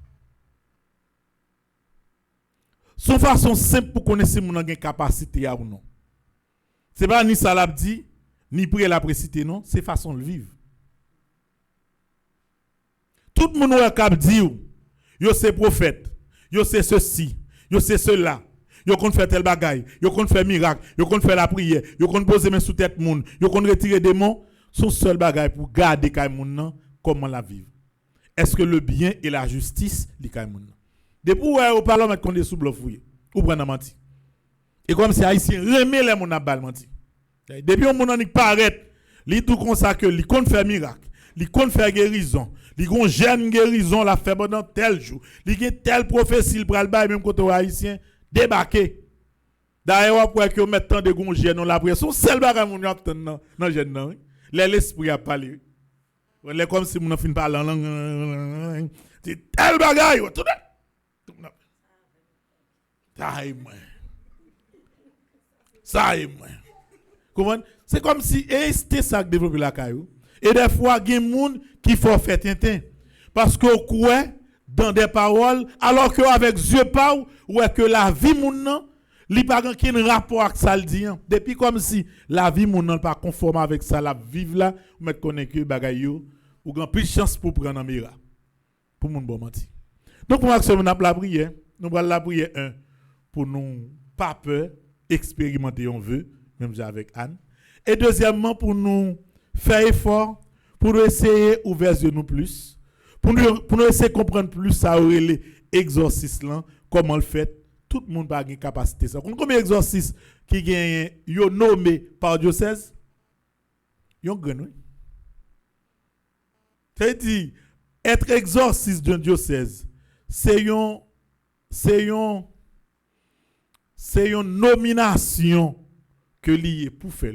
Son façon simple pour connaître si mon a une capacité ou non. C'est pas ni ça l'a dit, ni prier la précité non, c'est façon de vivre. Tout le monde a cap dire yo c'est prophète, yo c'est ceci, yo c'est cela. Yo kon faire tel bagaille, yo kon faire miracle, yo kon faire la prière, yo kon poser main sous tête moun, yo kon retirer démons, son seul bagaille pour garder kay moun nan comment la vivre. Est-ce que le bien et la justice li kay moun nan? Depuis au parlement qu'on est sous bluff fouillé, ou prendre menti. Et comme si haïtien remet les moun a bal menti. Depuis on moun an paraît, li tout comme ça que li kon faire miracle, li kon faire guérison. Li gon jeune guérison la fait pendant tel jour. Li gen tel prophétie pral bay même côté haïtien débarquer. D'ailleurs après que mettre tant de gon jeune on la pression seul bagay moun attend nan jeune nan. L'esprit a parlé. On est comme si moun fin parler en langue. C'est tel bagay tout. Ça est moi. Comment? C'est comme si c'était ça que développer la caillou. Et des fois, il y a des gens qui font faire tintin. Parce que quoi dans des paroles, alors qu'avec Dieu parle, ou que la vie moun li pas aucun rapport avec ça le dit. Depuis comme si la vie moun nan pas conforme avec ça la vivre là, ou mettre connaître que bagay yo, ou grand plus chance pour prendre un miracle. Pour moun bon menti. Donc pour action on a la prière, nous va la prière 1 pour nous pas peur, expérimenter on veut, même j'ai avec Anne. Et deuxièmement, pour nous faire effort, pour nous essayer ouvrir les yeux nous plus, pour nous essayer de comprendre plus ça aurait les exorcistes là, comment le fait. Tout le monde n'a pas une capacité. Combien d'exorcistes qui gagnent, yo nommé par diocèse? Yon grand, oui. C'est-à-dire, être exorciste d'un diocèse, c'est une nomination que lié pour faire.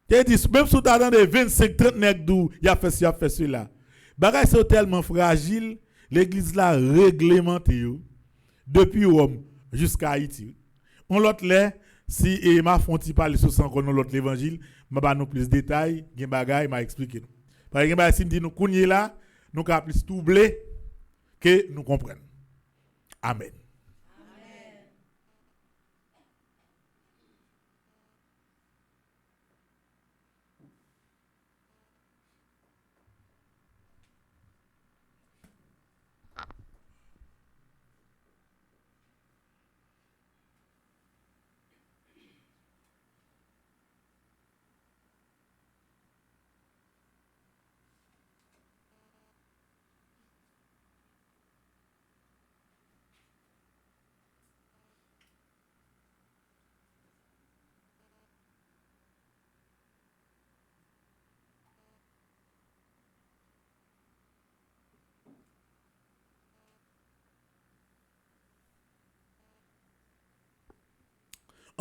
C'est-à-dire, même si tu as dans des 25-30 nègres d'où il a fait ci, il a fait cela. Bagay c'est tellement fragile, l'église l'a réglementé depuis Rome jusqu'à Haïti. On l'autre là, si et m'a fonti parler sur ça qu'on l'autre l'évangile, m'a pas nous plus de détails, gen bagay m'a expliqué. Par exemple, si me dit nous kounye là, nous ka plus doubler que nous comprendre. Amen.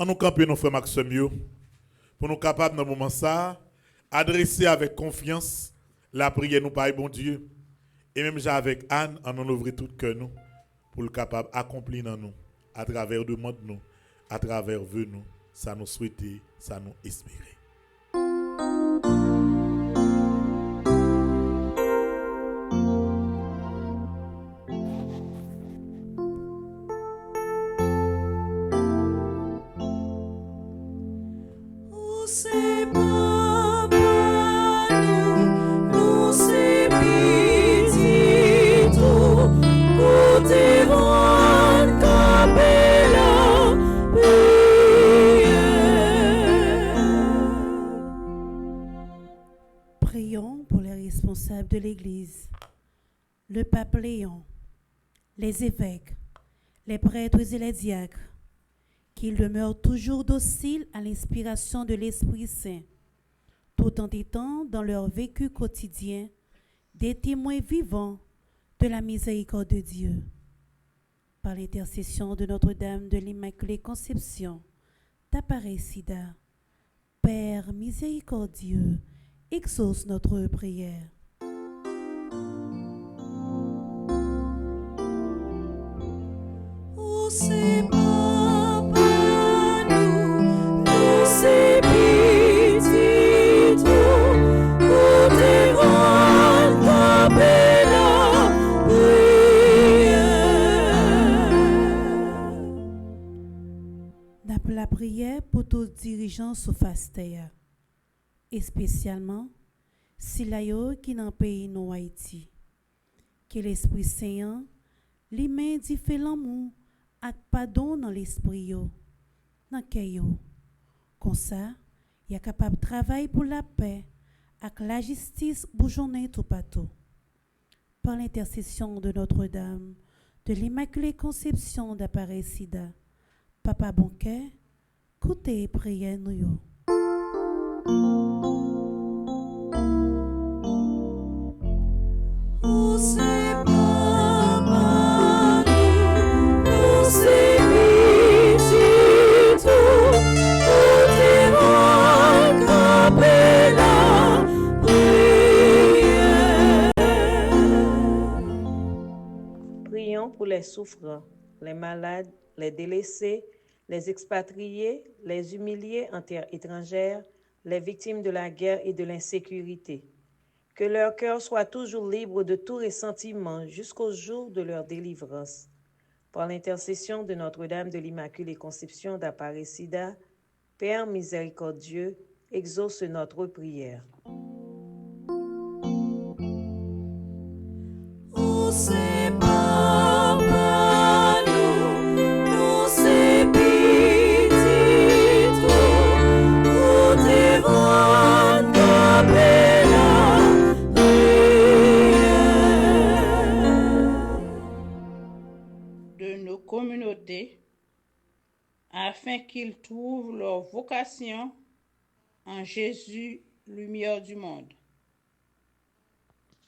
En nous camper nos frères Maxime, pour nous capables dans le moment ça, adresser avec confiance la prière nous par bon Dieu. Et même avec Anne, en nous ouvrir tout cœur nous, pour le capable accomplir dans nous, à travers demande nous, à travers vœux nous, ça nous souhaiter, ça nous espérer. De l'Église, le pape Léon, les évêques, les prêtres et les diacres, qu'ils demeurent toujours dociles à l'inspiration de l'Esprit Saint, tout en étant dans leur vécu quotidien des témoins vivants de la miséricorde de Dieu. Par l'intercession de Notre-Dame de l'Immaculée Conception d'Aparecida, Père miséricordieux, exauce notre prière. C'est papa nous c'est petit tout, pour te rendre la prière. La prière pour tous dirigeants sous Fastea, et spécialement si l'ayo qui dans pays non Haïti, que l'Esprit Saint lui-même dit fait l'amour ak pardon dans l'esprit yo, dans cœur yo. Comme ça, y a capable de travailler pour la paix ak la justice bourgeonner tout partout. Par l'intercession de Notre-Dame de l'Immaculée Conception d'Aparecida, Papa Bonquet, écoutez et priez nous yo. Pour les souffrants, les malades, les délaissés, les expatriés, les humiliés en terre étrangère, les victimes de la guerre et de l'insécurité. Que leur cœur soit toujours libre de tout ressentiment jusqu'au jour de leur délivrance. Par l'intercession de Notre-Dame de l'Immaculée Conception d'Aparecida, Père miséricordieux, exauce notre prière. Nous c'est petit afin qu'ils trouvent leur vocation en Jésus, lumière du monde,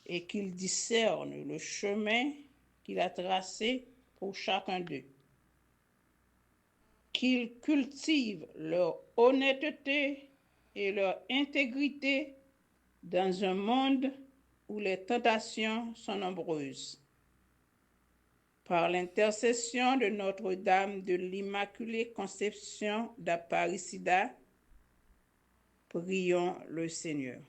et qu'ils discernent le chemin qu'il a tracé pour chacun d'eux. Qu'ils cultivent leur honnêteté et leur intégrité dans un monde où les tentations sont nombreuses. Par l'intercession de Notre-Dame de l'Immaculée Conception d'Aparecida, prions le Seigneur.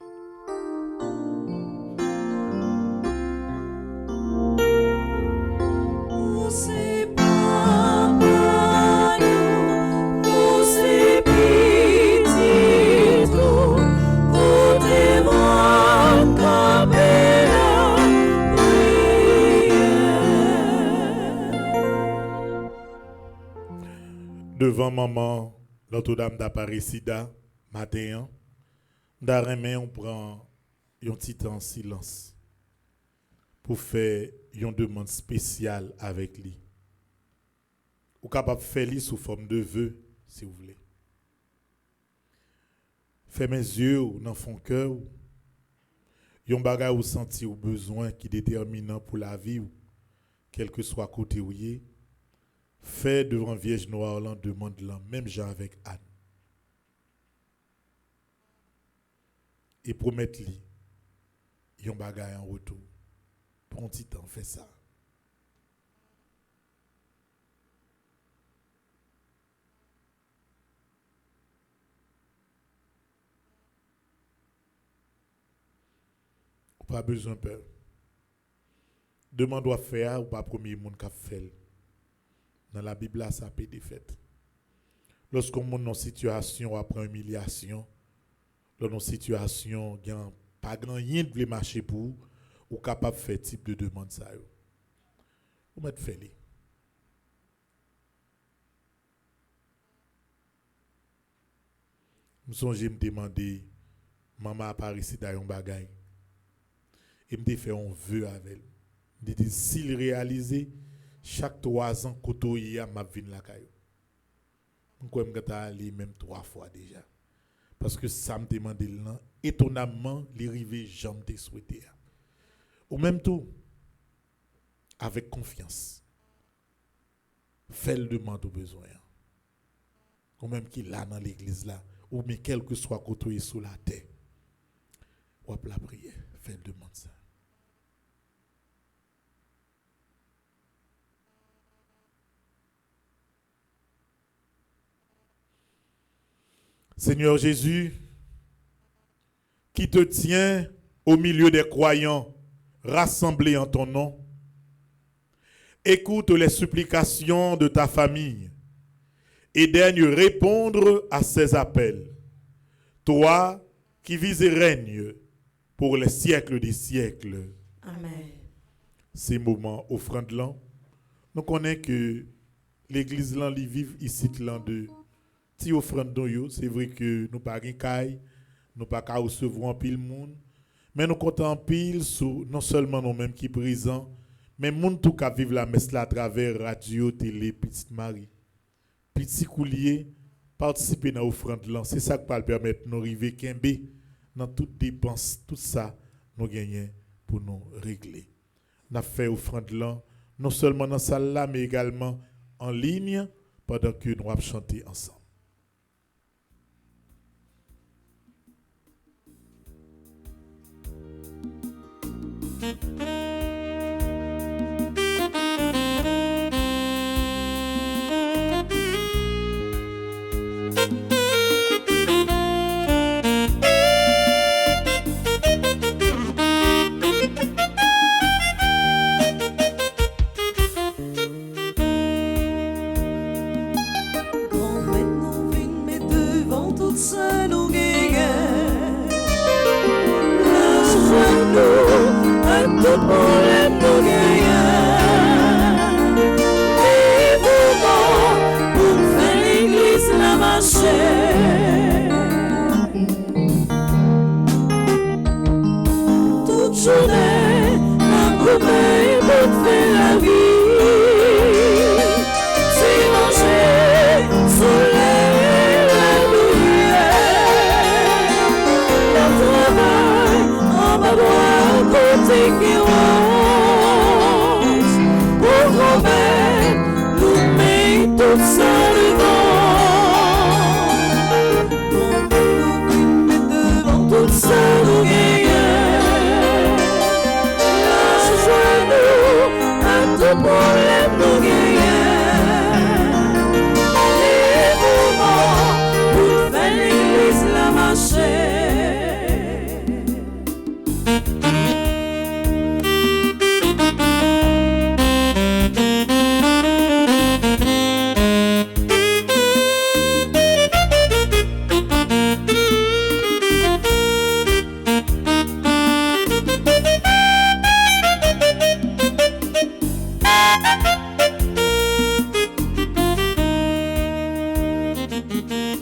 Devant maman, Notre-Dame d'Aparecida, matin, d'arrêt, on prend un petit temps en silence pour faire une demande spéciale avec lui. Ou capable de faire lui sous forme de vœu, si vous voulez. Fermez mes yeux dans son cœur. Yon bagay ou senti ou besoin qui déterminant pour la vie ou quel que soit côté où y est. Fait devant Vierge Noire, l'en demande l'en, même Jean avec Anne. Et promettre-lui, yon bagay en retour. Prends un petit temps, fais ça. Pas besoin de peur. Demande à faire ou pas premier monde qui a fait. Dans la Bible, ça peut être fait. Lorsqu'on est dans une situation après humiliation, dans une situation qui n'a pas grand rien de marcher pour, ou capable de faire type de demande ça. Vous mettez fait. Je me demander, maman Aparecida yon bagay. Et me fait un vœu avec elle. Je dis s'il réalise chaque 3 ans kotoya m'a vinn la caillou. Pourquoi me gata aller même 3 fois déjà. Parce que ça me demande là étonnamment les river jamais te souhaité. Ou même tout avec confiance. Fais le demande au besoin. Ou même qui là dans l'église là ou mais quel que soit kotoye sous la terre. Ou la prière, fais le demande ça. Seigneur Jésus, qui te tient au milieu des croyants rassemblés en ton nom, écoute les supplications de ta famille et daigne répondre à ses appels. Toi qui vis et règnes pour les siècles des siècles. Amen. Ces moments offrande-là, nous connaissons que l'église là vive ici de si offrande c'est vrai que nous pas gain caille, nous pas qu'à recevoir en pile monde, mais nous comptons en pile sur non seulement nous mêmes qui présents, mais monde tout qui vivre la messe là à travers radio, télé, Petite Marie. Petit coulier participer dans offrande là, c'est ça qui va permettre nous arriver kembe dans toutes dépenses, tout ça nous gagner pour nous régler. N'a fait offrande là non seulement dans salle là mais également en ligne pendant que nous allons chanter ensemble. Soleil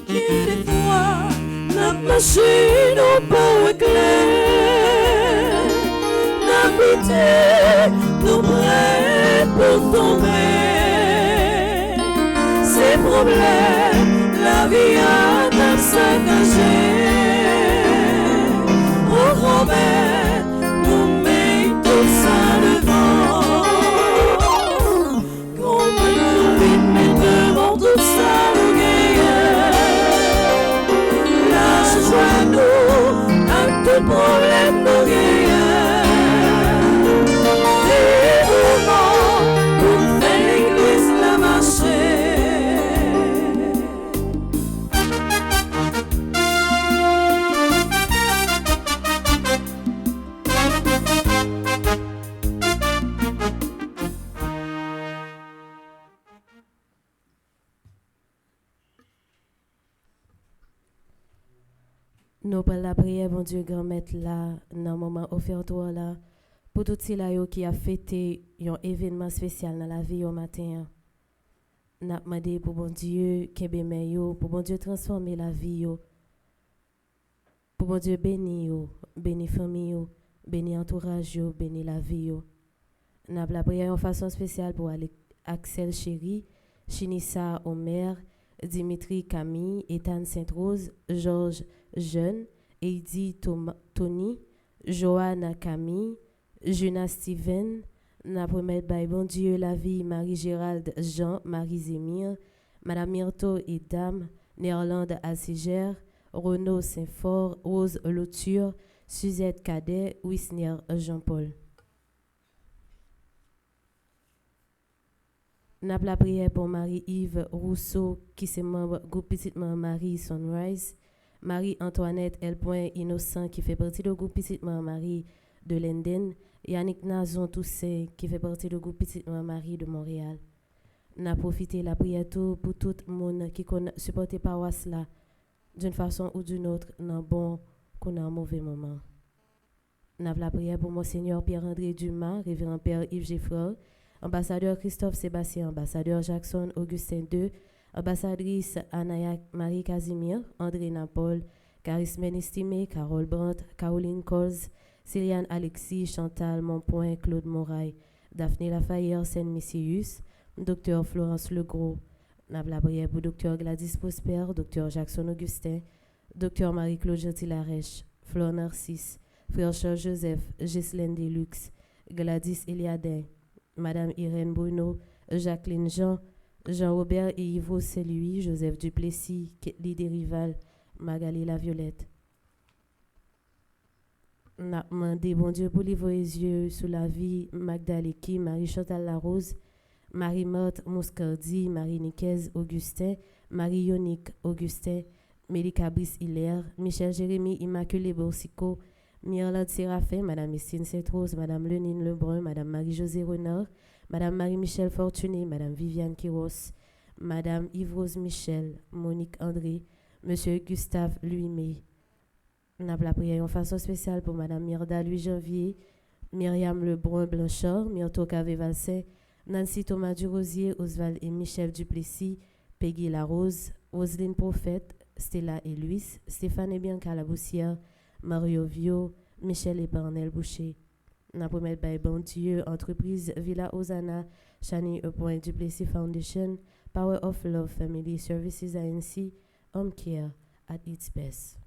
Quelquefois, la machine au pas clair, la pitié nous prête pour tomber. Ces problèmes, la vie a d'un saccagé. Oh grand-mère, nous met tout ça devant. Qu'on nous vite, mais devant tout ça, nous gagnons. Lâche joie nous, à tout problème, nous gagnons. Dévouement, pour faire l'église la marcher. Nous parlons la prière, bon Dieu, grand maître là, dans le moment offert toi là, pour tout ces là qui a fêté un événement spécial dans la vie au matin. N'a demandé pour bon Dieu, kebe men yo, pour bon Dieu transformer la vie yo. Pour bon Dieu bénir yo, bénir famille yo, bénir entourage yo, bénir la vie yo. N'a la prière en façon spéciale pour Axel Chéri, Chinissa Omer, Dimitri Camille, Ethan Sainte-Rose, Georges Jeune, Heidi Tony, Joanna Camille, Juna Steven, n'a promet by bon Dieu la vie Marie-Gérald Jean, Marie Zémir, Madame Myrto et Dame, Néerlande Alciger, Renaud Saint-Fort, Rose Lauture, Suzette Cadet, Wisner Jean-Paul. N'a la prière pour Marie-Yves Rousseau, qui est membre groupe Petite Marie Sunrise, Marie-Antoinette L. Innocent, qui fait partie du groupe Petite Marie de Linden, Yannick Nazon Toussaint, qui fait partie du groupe Petite Marie de Montréal. N'a profité la prière pour tout le monde qui supporte paroisse là, d'une façon ou d'une autre, dans bon qu'on a un mauvais moment. N'a la prière pour Monseigneur Pierre-André Dumas, Révérend Père Yves Geffreur, ambassadeur Christophe Sébastien, ambassadeur Jackson Augustin II, ambassadrice Anaya Marie Casimir, André Napol, Charisme Estimé, Carole Brandt, Caroline Coz, Céliane Alexis, Chantal Monpoint, Claude Moraille, Daphné Lafayette, Seine Missius, Dr Florence Legros, la prière pour Dr Gladys Prosper, Dr Jackson Augustin, Dr Marie-Claude Gentil-Larèche, Flore Narcisse, Frère Charles Joseph, Ghislaine Deluxe, Gladys Eliadin, Madame Irène Bruno, Jacqueline Jean, Jean-Robert et Yves Saint-Louis, Joseph Duplessis, Ketli Desrival, Magali Laviolette. N'a demandé bon Dieu pour livrer les yeux sous la vie Magdaleki, Marie-Chantal Larose, Marie-Marthe Moscardi, Marie-Nicaise Augustin, Marie-Yonique Augustin, Mélika Brice Hilaire, Michel Jérémy Immaculée Boursicot, Myrlande Séraphin, Madame Estine Sainte-Rose, Madame Lenine Lebrun, Madame Marie-Josée Renard, Madame Marie-Michel Fortuné, Madame Viviane Quiros, Madame Yves-Rose Michel, Monique André, Monsieur Gustave Louis-May. N'a la prière en façon spéciale pour Madame Myrda Louis Janvier, Myriam Lebrun Blanchard, Myrto Cavé-Valsin, Nancy Thomas Durosier, Oswald et Michel Duplessis, Peggy Larose, Roselyne Prophète, Stella et Louis, Stéphane et Bianca Laboussière, Mario Vio, Michel et Barnel Boucher. N'a promet by bon Dieu, entreprise Villa Osana, Chani E. Duplessis Foundation, Power of Love Family Services ANC, Home Care at its best.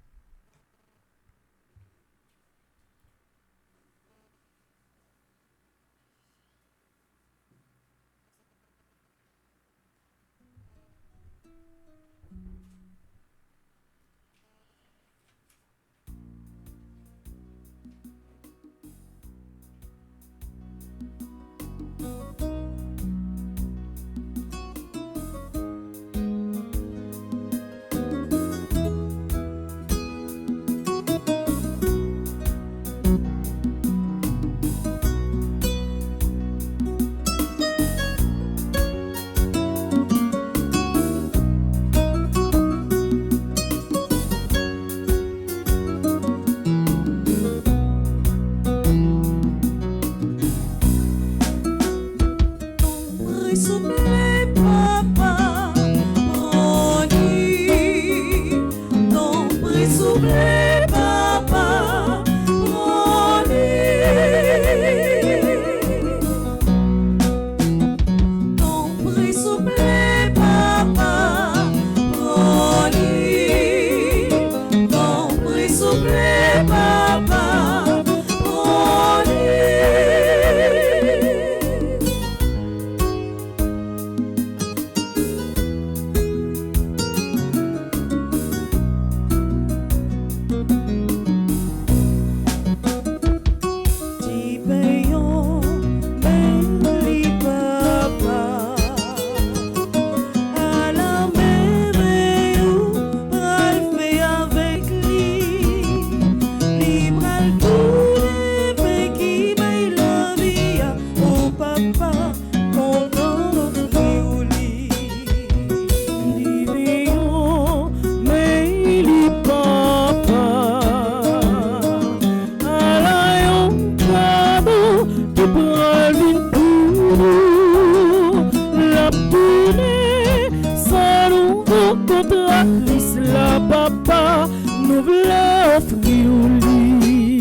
service là, papa, nous voulons offrir au lit.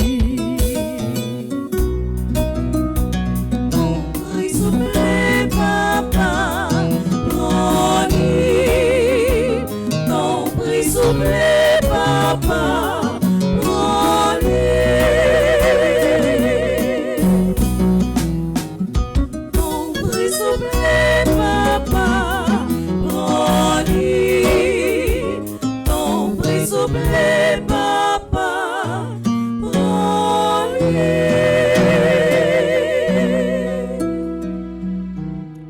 S'il vous plaît, papa, prends-lui. Non, s'il vous plaît, papa, prends-lui. Non, s'il vous plaît, papa, prends-lui. Non, s'il vous plaît, papa, prends-lui.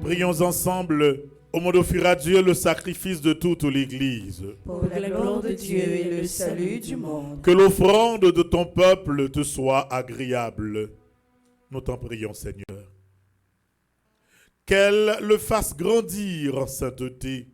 Prions ensemble au monde d'offrir à Dieu le sacrifice de toute l'Église. Pour la gloire de Dieu et le salut du monde. Que l'offrande de ton peuple te soit agréable. Nous t'en prions, Seigneur. Qu'elle le fasse grandir en sainteté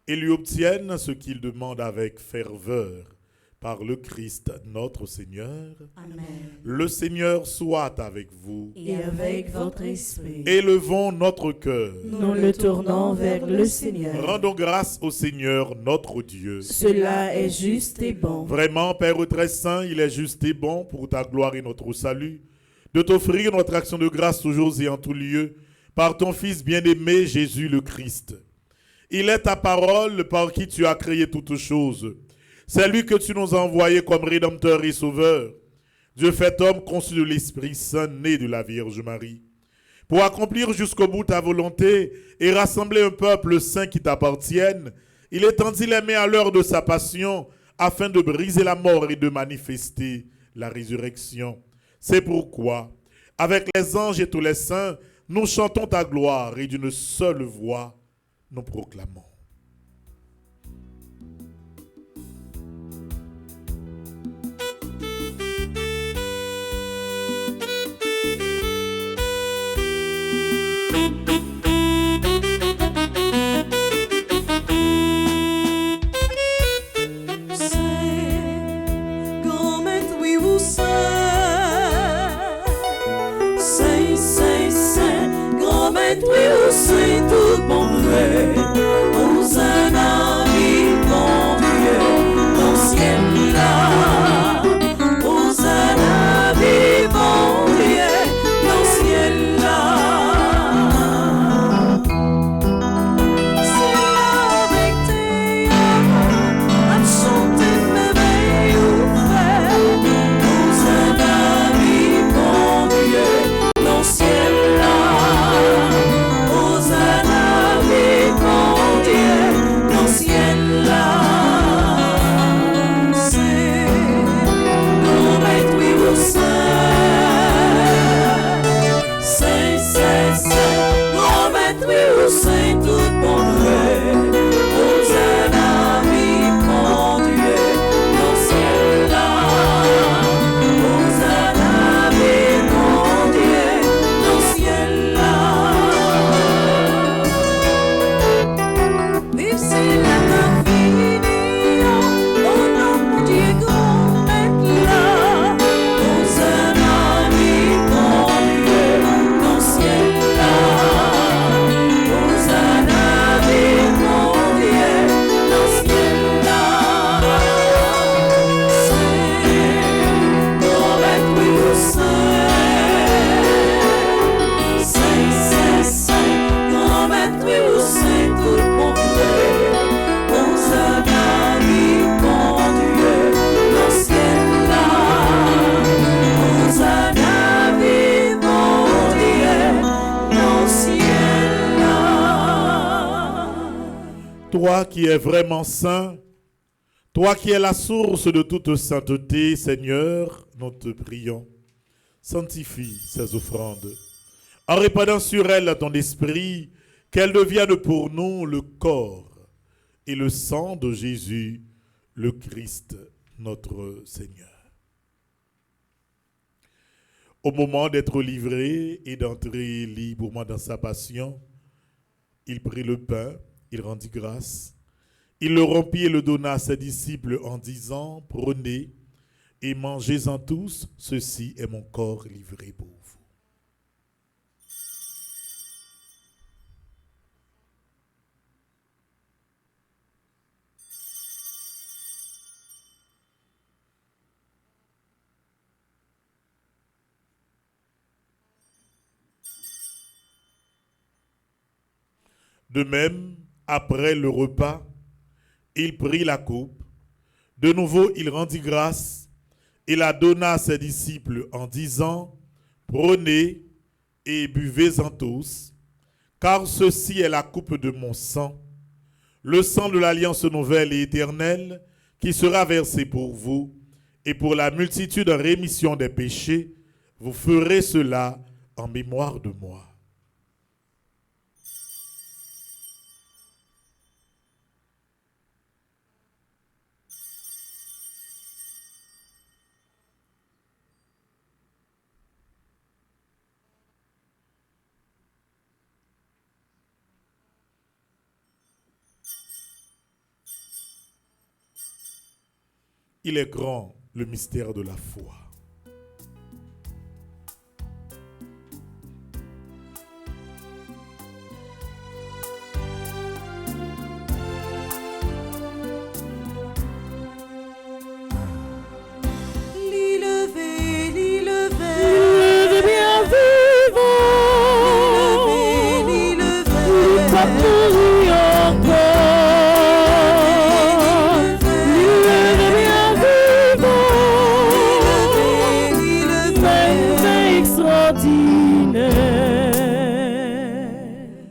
et lui obtienne ce qu'il demande avec ferveur par le Christ notre Seigneur. Amen. Le Seigneur soit avec vous. Et avec votre esprit, Élevons notre cœur. nous le tournons vers le Seigneur. Rendons grâce au Seigneur notre Dieu. Cela est juste et bon. Vraiment, Père très saint, il est juste et bon pour ta gloire et notre salut de t'offrir notre action de grâce toujours et en tout lieu par ton Fils bien-aimé Jésus le Christ. Il est ta parole par qui tu as créé toutes choses. C'est lui que tu nous as envoyé comme Rédempteur et Sauveur. Dieu fait homme conçu de l'Esprit Saint, né de la Vierge Marie. Pour accomplir jusqu'au bout ta volonté et rassembler un peuple saint qui t'appartienne, il étendit les mains à l'heure de sa passion afin de briser la mort et de manifester la résurrection. C'est pourquoi, avec les anges et tous les saints, nous chantons ta gloire et d'une seule voix, nous proclamons. Saint tout bon Dieu, Hosanna, vive bon Dieu, dans le ciel là. Hosanna, vive bon Dieu, dans le ciel là. C'est là avec tes amants, à chanter merveille ou frère. Hosanna, vive bon Dieu, dans le ciel là. Saint tout bon Dieu, Hosanna, vive mon Dieu, dans le ciel là. Hosanna, vive mon Dieu, dans le ciel là. Vive c'est la infinie, au nom de Dieu grand maître là. Hosanna, vive mon Dieu, dans le ciel là. Toi qui es vraiment saint, toi qui es la source de toute sainteté, Seigneur, nous te prions. Sanctifie ces offrandes, en répandant sur elles ton esprit, qu'elles deviennent pour nous le corps et le sang de Jésus, le Christ, notre Seigneur. Au moment d'être livré et d'entrer librement dans sa passion, il prit le pain, il rendit grâce, il le rompit et le donna à ses disciples en disant, « Prenez et mangez-en tous, ceci est mon corps livré pour vous. » De même, après le repas, il prit la coupe. De nouveau, il rendit grâce et la donna à ses disciples en disant, « Prenez et buvez-en tous, car ceci est la coupe de mon sang, le sang de l'alliance nouvelle et éternelle, qui sera versé pour vous et pour la multitude en rémission des péchés. Vous ferez cela en mémoire de moi. » Il est grand, le mystère de la foi.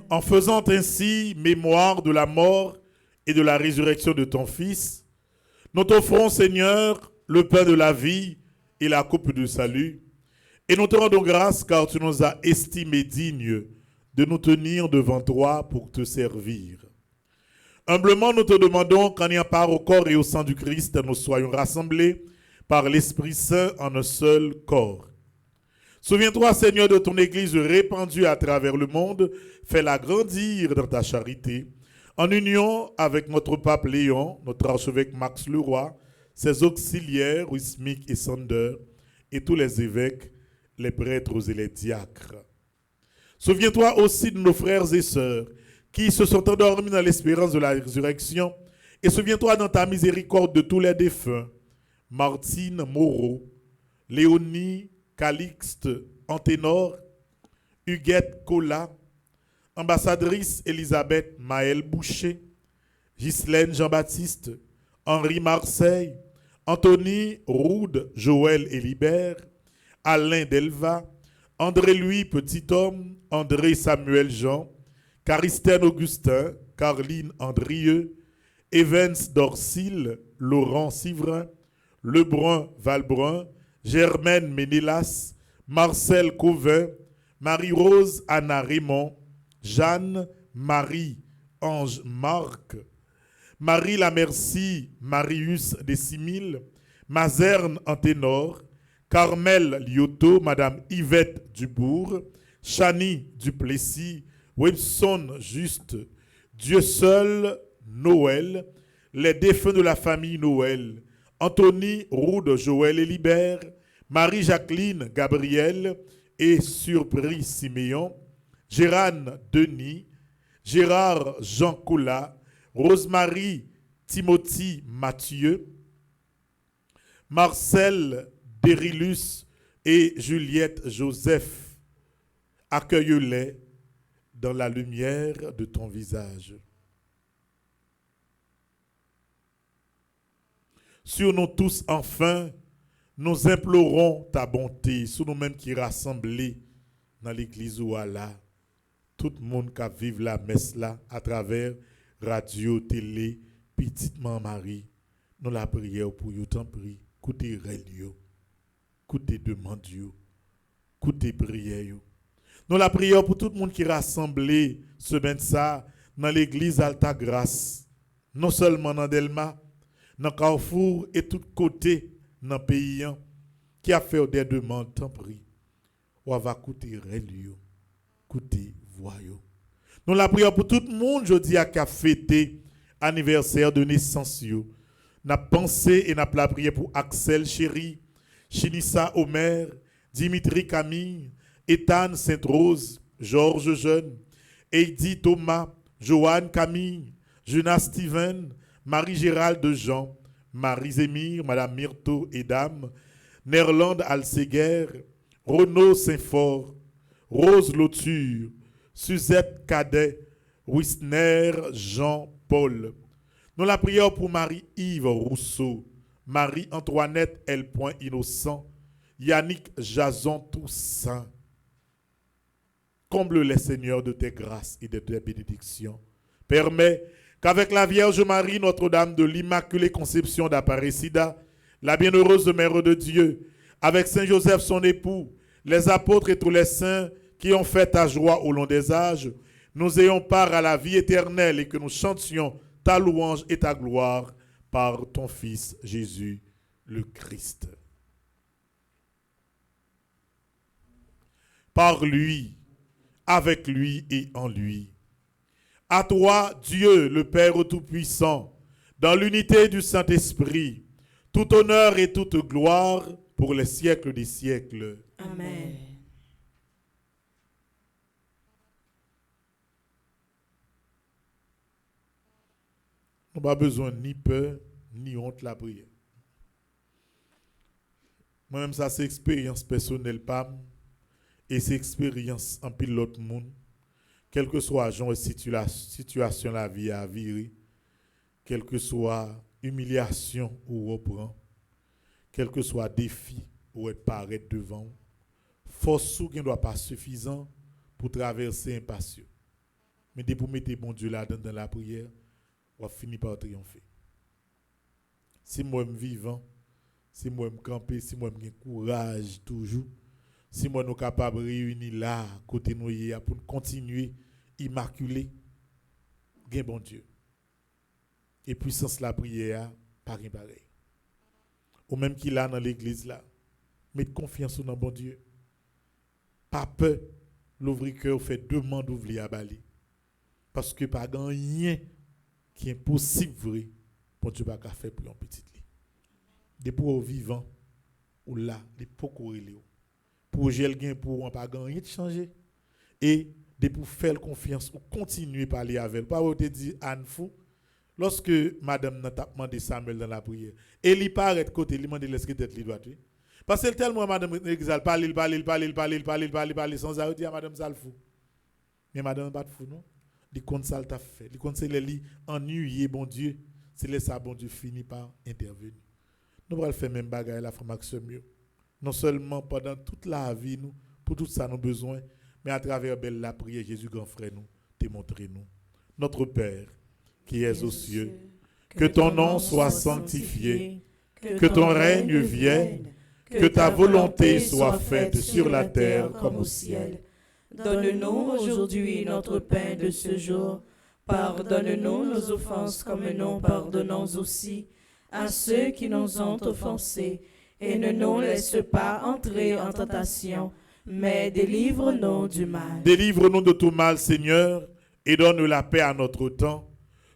En faisant ainsi mémoire de la mort et de la résurrection de ton Fils, nous t'offrons, Seigneur, le pain de la vie et la coupe du salut, et nous te rendons grâce car tu nous as estimés dignes de nous tenir devant toi pour te servir. Humblement, nous te demandons qu'en ayant part au corps et au sang du Christ, nous soyons rassemblés par l'Esprit Saint en un seul corps. Souviens-toi, Seigneur, de ton Église répandue à travers le monde. Fais-la grandir dans ta charité, en union avec notre pape Léon, notre archevêque Max Leroy, ses auxiliaires, Wismic et Sander, et tous les évêques, les prêtres et les diacres. Souviens-toi aussi de nos frères et sœurs qui se sont endormis dans l'espérance de la résurrection, et souviens-toi dans ta miséricorde de tous les défunts, Martine Moreau, Léonie Calixte Anténor, Huguette Cola, ambassadrice Elisabeth Maël Boucher, Ghislaine Jean-Baptiste, Henri Marseille, Anthony Roude, Joël Hélibert, Alain Delva, André-Louis Petit-Homme, André Samuel Jean, Caristène Augustin, Carline Andrieux, Evans Dorcil, Laurent Sivrin, Lebrun Valbrun, Germaine Ménélas, Marcel Cauvin, Marie-Rose Anna Raymond, Jeanne Marie Ange Marc, Marie Lamercie Marius Décimile, Mazerne Anténor, Carmel Lyoto, Madame Yvette Dubourg, Chani Duplessis, Webson Juste, Dieu seul, Noël, les défunts de la famille Noël, Anthony Roude Joël Hélibert, Marie-Jacqueline Gabriel et Surpris Siméon, Gérane Denis, Gérard Jean Coula, Rosemary Timothy Mathieu, Marcel Dérilus et Juliette Joseph. Accueille-les dans la lumière de ton visage. Sur nous tous, enfin, nous implorons ta bonté, sur nous-mêmes qui rassemblés dans l'église ou là, tout le monde qui vive la messe là, à travers radio, télé, petitement Marie, nous la prière pour vous, t'en prie, écoutez relio, écoutez demande, écoutez prière. Nous la prière pour tout le monde qui est rassemblé semaine ça dans l'église Alta Grâce, non seulement dans Delma, dans Carrefour et tout côté dans le pays qui a fait des demandes, t'en prie. On va écouter relio, écouter voyou. Nous la prière pour tout le monde jeudi à qui a fêté anniversaire de naissance. N'a pensé et n'a la prière pour Axel Chéri, Chinissa Omer, Dimitri Camille, Ethan Sainte-Rose, Georges Jeune, Heidi Thomas, Joanne Camille, Jonas Steven, Marie-Gérald de Jean, Marie-Zémir, Madame Myrto et Dame, Nerland Alseguer, Renaud Saint-Fort, Rose Lauture, Suzette Cadet, Wisner Jean-Paul. Nous la prions pour Marie-Yves Rousseau, Marie-Antoinette L. Innocent, Yannick Jason Toussaint. Comble-les, Seigneur, de tes grâces et de tes bénédictions. Permets qu'avec la Vierge Marie, Notre-Dame de l'Immaculée Conception d'Aparecida, la bienheureuse Mère de Dieu, avec Saint Joseph son époux, les apôtres et tous les saints qui ont fait ta joie au long des âges, nous ayons part à la vie éternelle et que nous chantions ta louange et ta gloire par ton Fils Jésus le Christ. Par lui, avec lui et en lui. À toi, Dieu, le Père Tout-Puissant, dans l'unité du Saint-Esprit, tout honneur et toute gloire pour les siècles des siècles. Amen. On n'a pas besoin ni peur, ni honte la prière. Moi-même, ça c'est expérience personnelle, Pam, et c'est expérience en pile l'autre monde. Quel que soit genre situation la vie à vivre, quelle que soit humiliation ou reprend, quel que soit défi ou être paraître devant, force qui ne doit pas suffisant pour traverser un patient. Mais dès pour mettre bon Dieu là dans la prière, on va finir par triompher. Si moi je suis vivant, si moi je camper, si moi j'ai courage toujours, si moi nous capables de réunir là, côté nous pour continuer immaculé, gain bon Dieu. Et puissance la prière, pas pareil. Ou même qu'il là dans l'église là, mettez confiance dans bon Dieu. Pas peur, l'ouvrir cœur fait demande d'ouvrir à Bali. Parce que pas rien qui est possible vrai, bon Dieu pas faire pour un petit lit. Des pour vivants ou là, des pour courir pour gel gain pour on pas rien de changer et de pour faire confiance ou continuer à parler avec elle. Pas vous te dire Anne fou lorsque madame n'a pas demandé Samuel dans la prière et il paraît de côté il demande laisser tête li droite parce que tellement madame exal parler sans arrêt dire madame ça le fou mais madame pas de fou non il compte ça t'a fait il compte c'est les ennuyé bon Dieu c'est laisser ça bon Dieu finit par intervenir nous va le faire même bagaille la formation mieux non seulement pendant toute la vie nous pour tout ça nous besoin mais à travers belle la prière Jésus grand frère nous démontrer nous notre Père qui es aux cieux, que ton nom soit sanctifié, que ton règne vienne, que ta volonté soit faite sur la terre comme au ciel. Donne-nous aujourd'hui notre pain de ce jour. Pardonne-nous nos offenses comme nous pardonnons aussi à ceux qui nous ont offensés. Et ne nous laisse pas entrer en tentation, mais délivre-nous du mal. Délivre-nous de tout mal, Seigneur, et donne la paix à notre temps.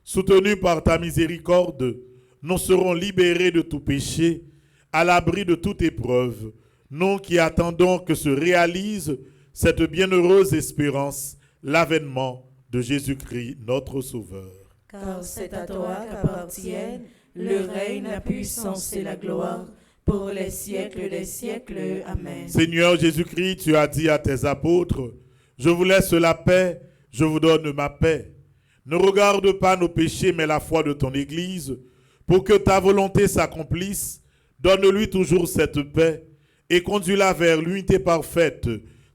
Soutenus par ta miséricorde, nous serons libérés de tout péché, à l'abri de toute épreuve, nous qui attendons que se réalise cette bienheureuse espérance, l'avènement de Jésus-Christ, notre Sauveur. Car c'est à toi qu'appartiennent le règne, la puissance et la gloire, pour les siècles des siècles. Amen. Seigneur Jésus-Christ, tu as dit à tes apôtres, je vous laisse la paix, je vous donne ma paix. Ne regarde pas nos péchés, mais la foi de ton Église, pour que ta volonté s'accomplisse. Donne-lui toujours cette paix et conduis-la vers l'unité parfaite,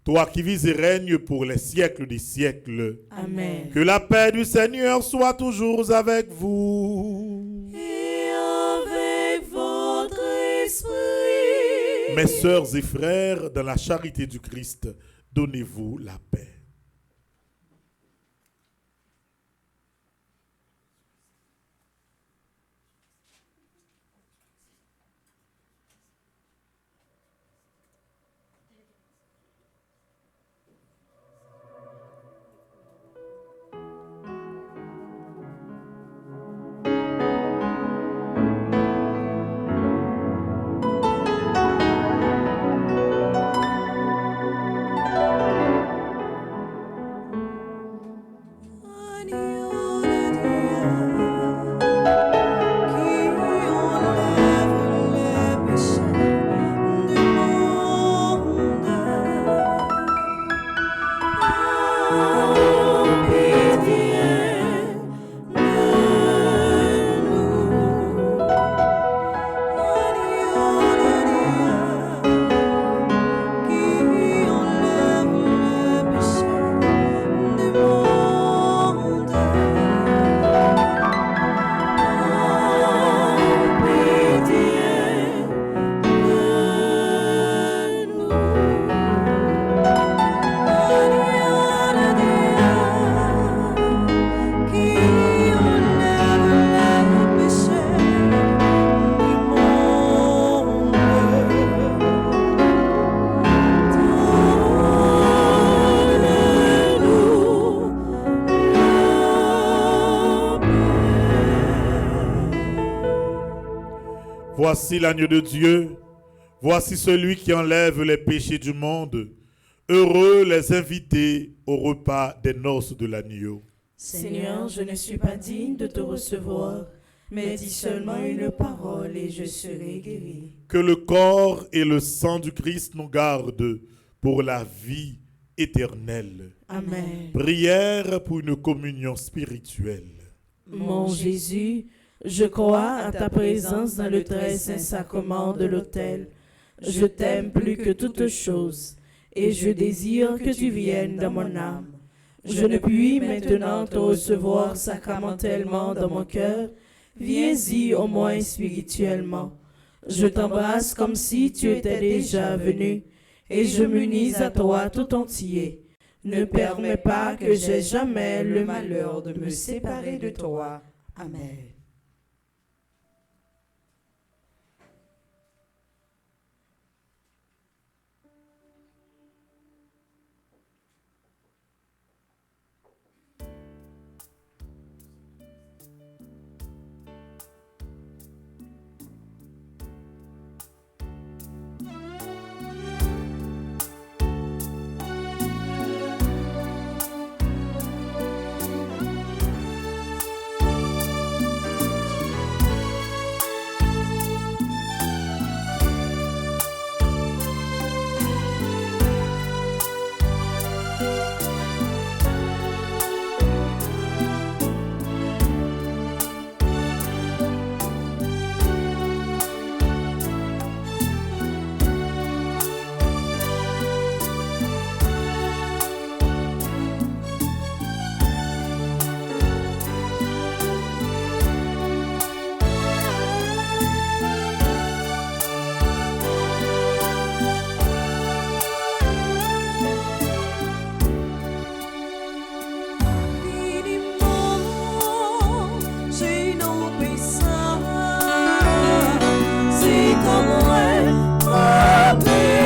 toi qui vis et règnes pour les siècles des siècles. Amen. Que la paix du Seigneur soit toujours avec vous. Et avec votre esprit. Mes sœurs et frères, dans la charité du Christ, donnez-vous la paix. Voici l'agneau de Dieu. Voici celui qui enlève les péchés du monde. Heureux les invités au repas des noces de l'agneau. Seigneur, je ne suis pas digne de te recevoir, mais dis seulement une parole et je serai guéri. Que le corps et le sang du Christ nous gardent pour la vie éternelle. Amen. Prière pour une communion spirituelle. Mon Jésus, je crois à ta présence dans le très saint sacrement de l'autel. Je t'aime plus que toute chose, et je désire que tu viennes dans mon âme. Je ne puis maintenant te recevoir sacramentellement dans mon cœur. Viens-y au moins spirituellement. Je t'embrasse comme si tu étais déjà venu, et je m'unis à toi tout entier. Ne permets pas que j'aie jamais le malheur de me séparer de toi. Amen. Vivons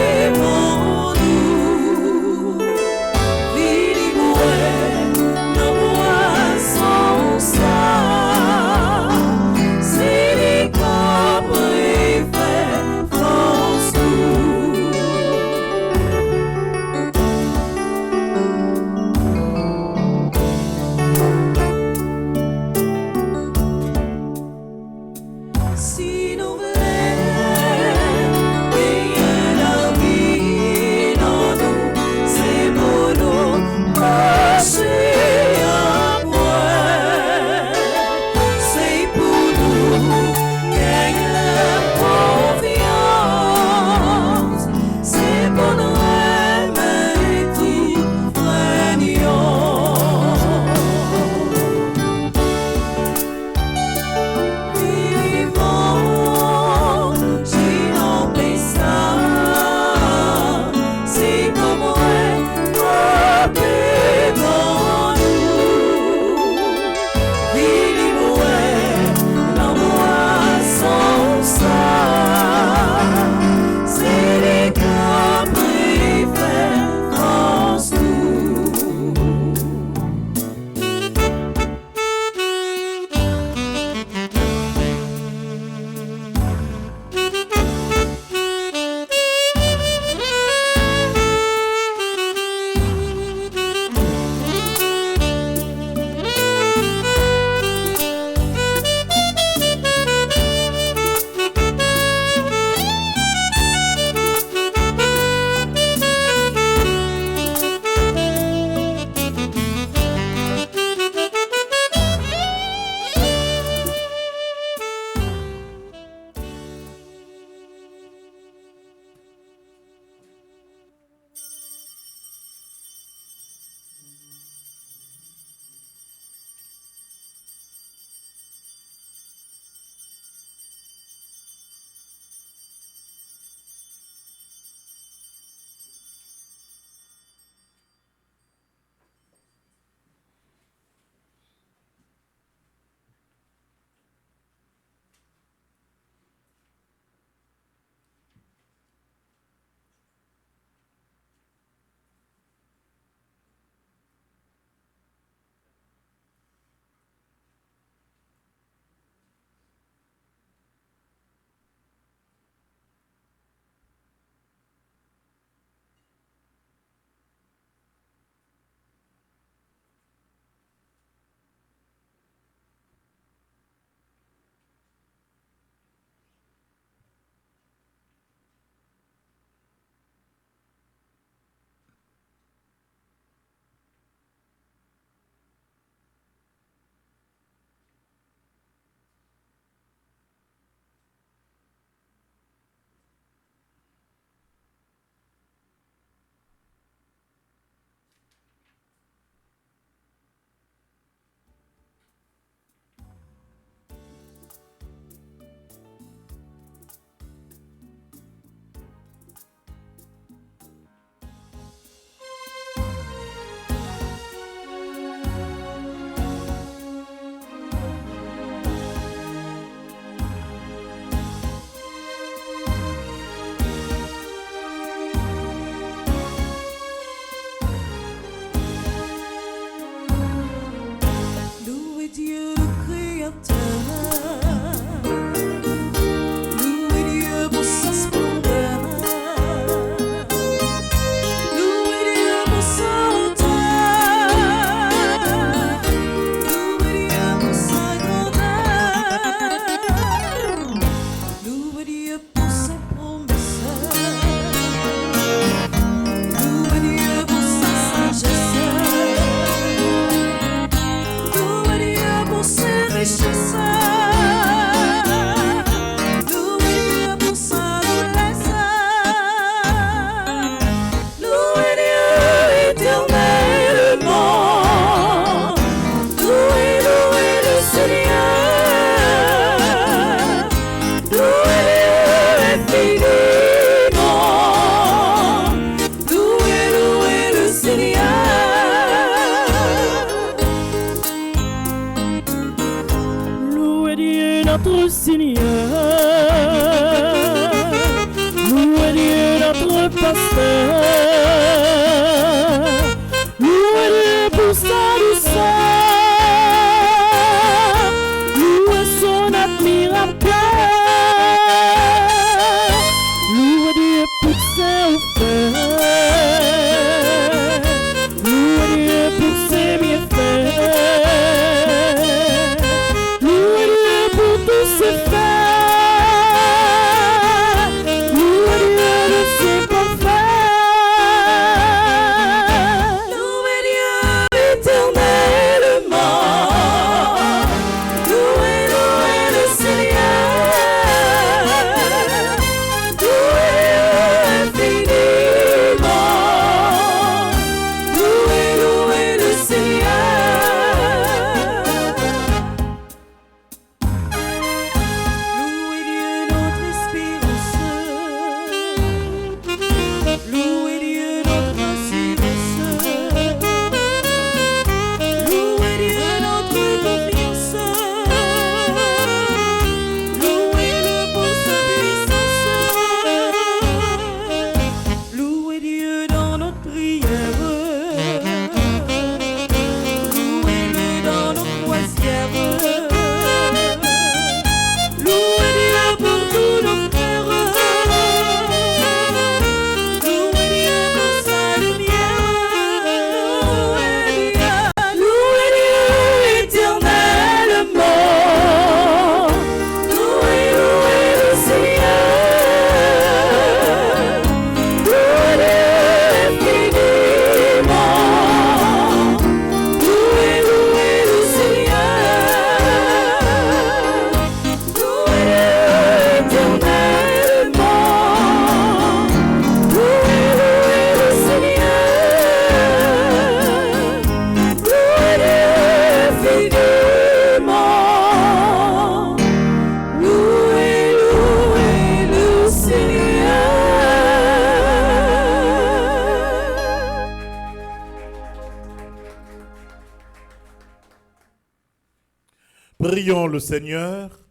Prions le Seigneur.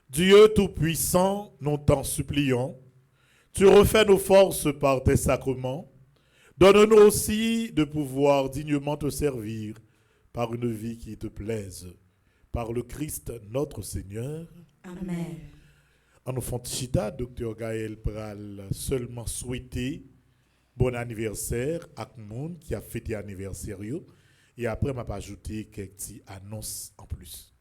Dieu Tout-Puissant, nous t'en supplions, tu refais nos forces par tes sacrements. Donne-nous aussi de pouvoir dignement te servir par une vie qui te plaise. Par le Christ notre Seigneur. Amen. En nous font chita, Dr. Gaël Pral seulement souhaiter bon anniversaire à tout le monde qui a fêté anniversaire. Et après, je vais ajouter quelques petites annonces en plus.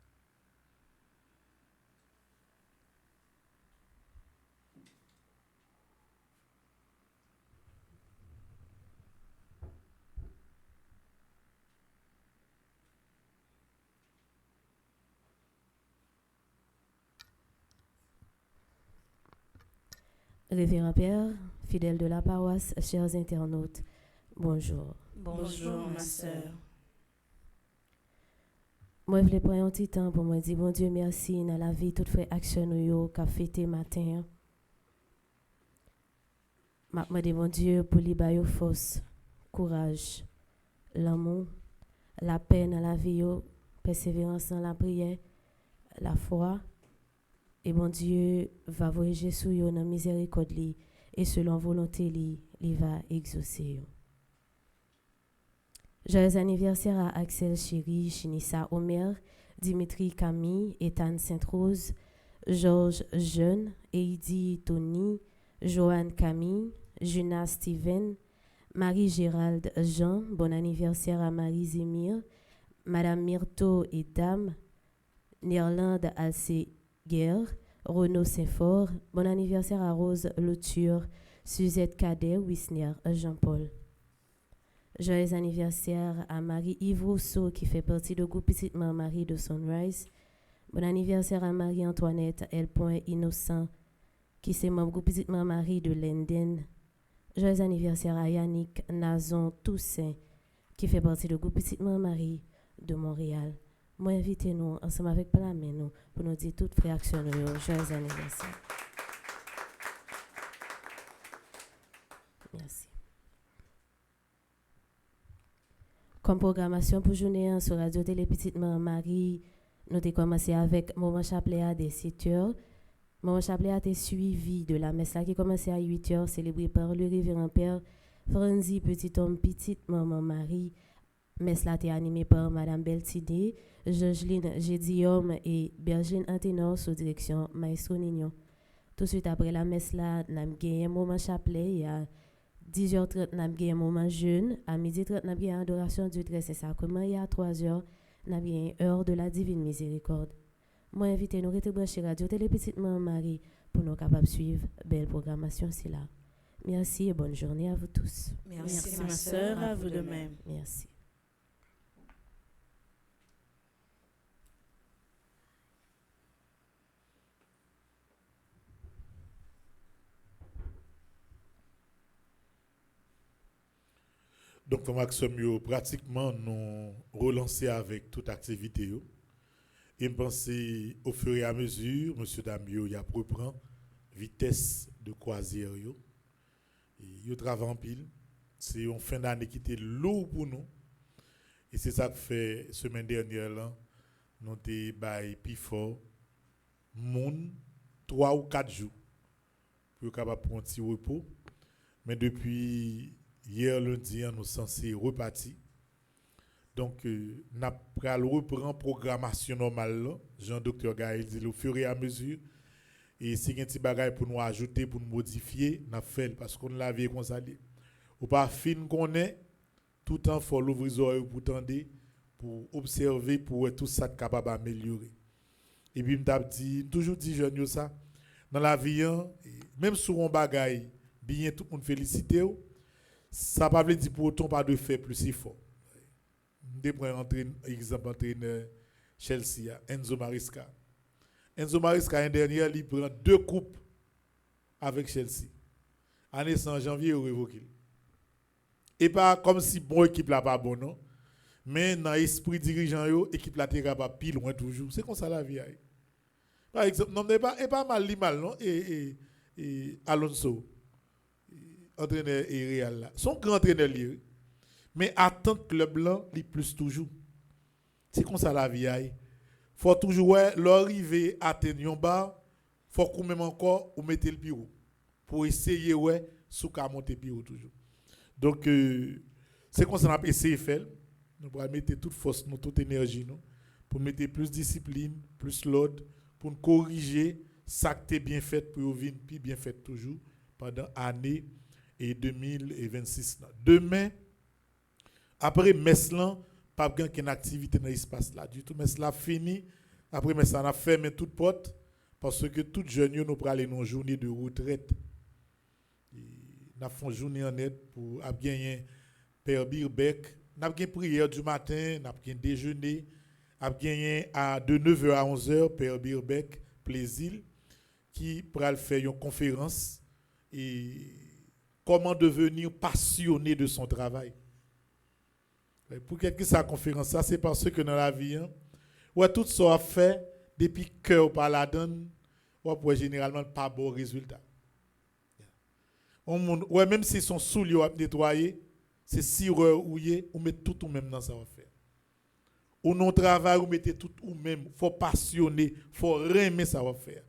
Révérend Père, fidèle de la paroisse, chers internautes, bonjour. Bonjour, ma sœur. Moi, je voulais prendre un petit temps pour me dire, bon Dieu, merci dans la vie, toute fait action nous qu'a fêté matin. Je demande bon Dieu pour lui bailler force, courage, l'amour, la paix dans la vie, persévérance dans la prière, la foi. Et bon Dieu va voyager sur eux dans miséricorde li, et selon volonté li, il va exaucer. Joyeux anniversaire à Axel Chéri, Chinissa Omer, Dimitri Camille, Ethan Sainte-Rose, Georges Jeune, Heidi Tony, Joanne Camille, Juna Steven, Marie-Gérald Jean, bon anniversaire à Marie Zémir, Madame Myrto et Dame, Nirlande Alcé Guerre, Renaud Saint-Fort, bon anniversaire à Rose Lauture, Suzette Cadet, Wisner, Jean-Paul. Joyeux anniversaire à Marie-Yves Rousseau qui fait partie du groupe Petite Marie de Sunrise. Bon anniversaire à Marie-Antoinette L. Innocent qui c'est membre du groupe Petite Marie de Linden. Joyeux anniversaire à Yannick Nazon Toussaint qui fait partie du groupe Petite Marie de Montréal. Moi, invitez-nous ensemble avec Plamé nous pour nous dire toutes frères actions de joyeux anniversaire. Merci. Comme programmation pour journée sur Radio Télé Petite Marie, nous avons commencé avec Moment Chapelet à des 7h. Moment Chapelet a été suivi de la messe qui commençait à 8h, célébrée par le révérend Père Franzi Petit Homme Petite Maman Marie. Messe a été animée par Madame Beltidé, Georgeline Gédium et Bergine Anténor sous direction Maestro Nignon. Tout de suite après la messe, nous avons gagné un moment chapelet. Et à 10h30, nous avons gagné un moment jeûne. À 12h30, nous avons gagné adoration du très Saint-Sacrement. Et à 3h, nous avons gagné heure de la divine miséricorde. Moi, invitez nous à brancher Radio Télé Petite Marie pour nous capables de suivre belle programmation. Là. Merci et bonne journée à vous tous. Merci ma sœur, à vous de même. Merci. Donc, Maxime, pratiquement, nous relancer avec toute activité. Et je pense au fur et à mesure, M. Damio, il a reprend vitesse de croisière. Il travaille en pile. C'est une fin d'année qui était lourd pour nous. Et c'est ça que fait semaine dernière, là, nous avons plus fort, 3 ou 4 jours pour capable prendre un petit repos. Mais depuis hier lundi, nous sommes censés repartir. Donc, nous allons reprendre la programmation normale. Jean-Docteur Gaël dit au fur et à mesure. Et si il y a un petit bagage pour nous ajouter, pour nous modifier, nous fait parce qu'on l'a vu comme ça. Ou pas fin qu'on est, tout le temps, il faut l'ouvrir les oreilles pour tendre, pour observer, pour être tout ça capable d'améliorer. Et puis, je toujours dit, jeune, ça, dans la vie, même sur un bagage, bien tout le monde félicite, ça ne veut pas dire pour autant pas de faire plus si fort. Je prends exemple entraîneur Chelsea, Enzo Maresca. Enzo Maresca, l'année dernière, il prend 2 coupes avec Chelsea. Année sans janvier, il révoqué. Et pas comme si bon équipe là pas bon, non. Mais dans l'esprit dirigeant, l'équipe là n'est pas pile loin toujours. C'est comme ça la vie. Par exemple, non, n'est pas mal, non. Et Alonso, entraîneur et Real là. Son grand entraîneur lié. Mais attendre club là, il plus toujours. C'est comme ça la vie aille. Faut toujours l'arriver à atteindre bas, faut qu'on même encore ou mettre le bureau pour essayer sous qu'à monter bureau toujours. Donc c'est comme ça qu'on a essayé de faire. Nous allons mettre toute force, toute énergie nous pour mettre plus discipline, plus l'ordre pour nous corriger ça qui est bien fait pour venir puis bien fait toujours pendant l'année et 2026. Demain après Meslan, pas de activité dans l'espace là du tout. Meslan fini. Après Meslan, on a fermé toute porte parce que tout jeune nous pour aller dans une journée de retraite. Nous avons fait une journée en aide pour gagner Père Birbeck. Nous avons gagné prière du matin, nous avons gagné déjeuner. Nous avons gagné de 9h à 11h Père Birbeck, Plaisir, qui pourra faire une conférence et comment devenir passionné de son travail. Pour quelqu'un qui sa conférence, ça c'est parce que dans la vie, tout ça a fait depuis cœur par la donne, pour généralement pas bon résultat. Même si son soulier a nettoyé, c'est 6 heures ouillé, on met tout ou même dans ça va faire. Ou non travail, on mettez tout ou même, faut passionner, faut aimer ça va faire.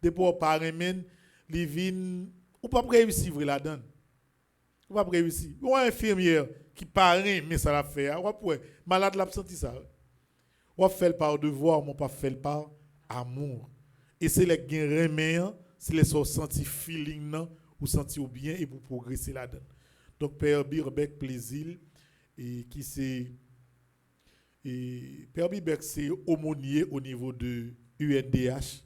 Depuis on pas aimer, les vignes, on pas réussir la donne. On va réussir. Ou un infirmière qui parle mais ça l'a fait, on va malade l'a senti ça. On fait par devoir, on pas fait par amour. Et c'est les gains remet, c'est les senti feeling non ou sentir bien et pour progresser là-dedans. Donc Père Birbeck Plaisir et qui c'est Père Birbeck c'est aumônier au niveau de UNDH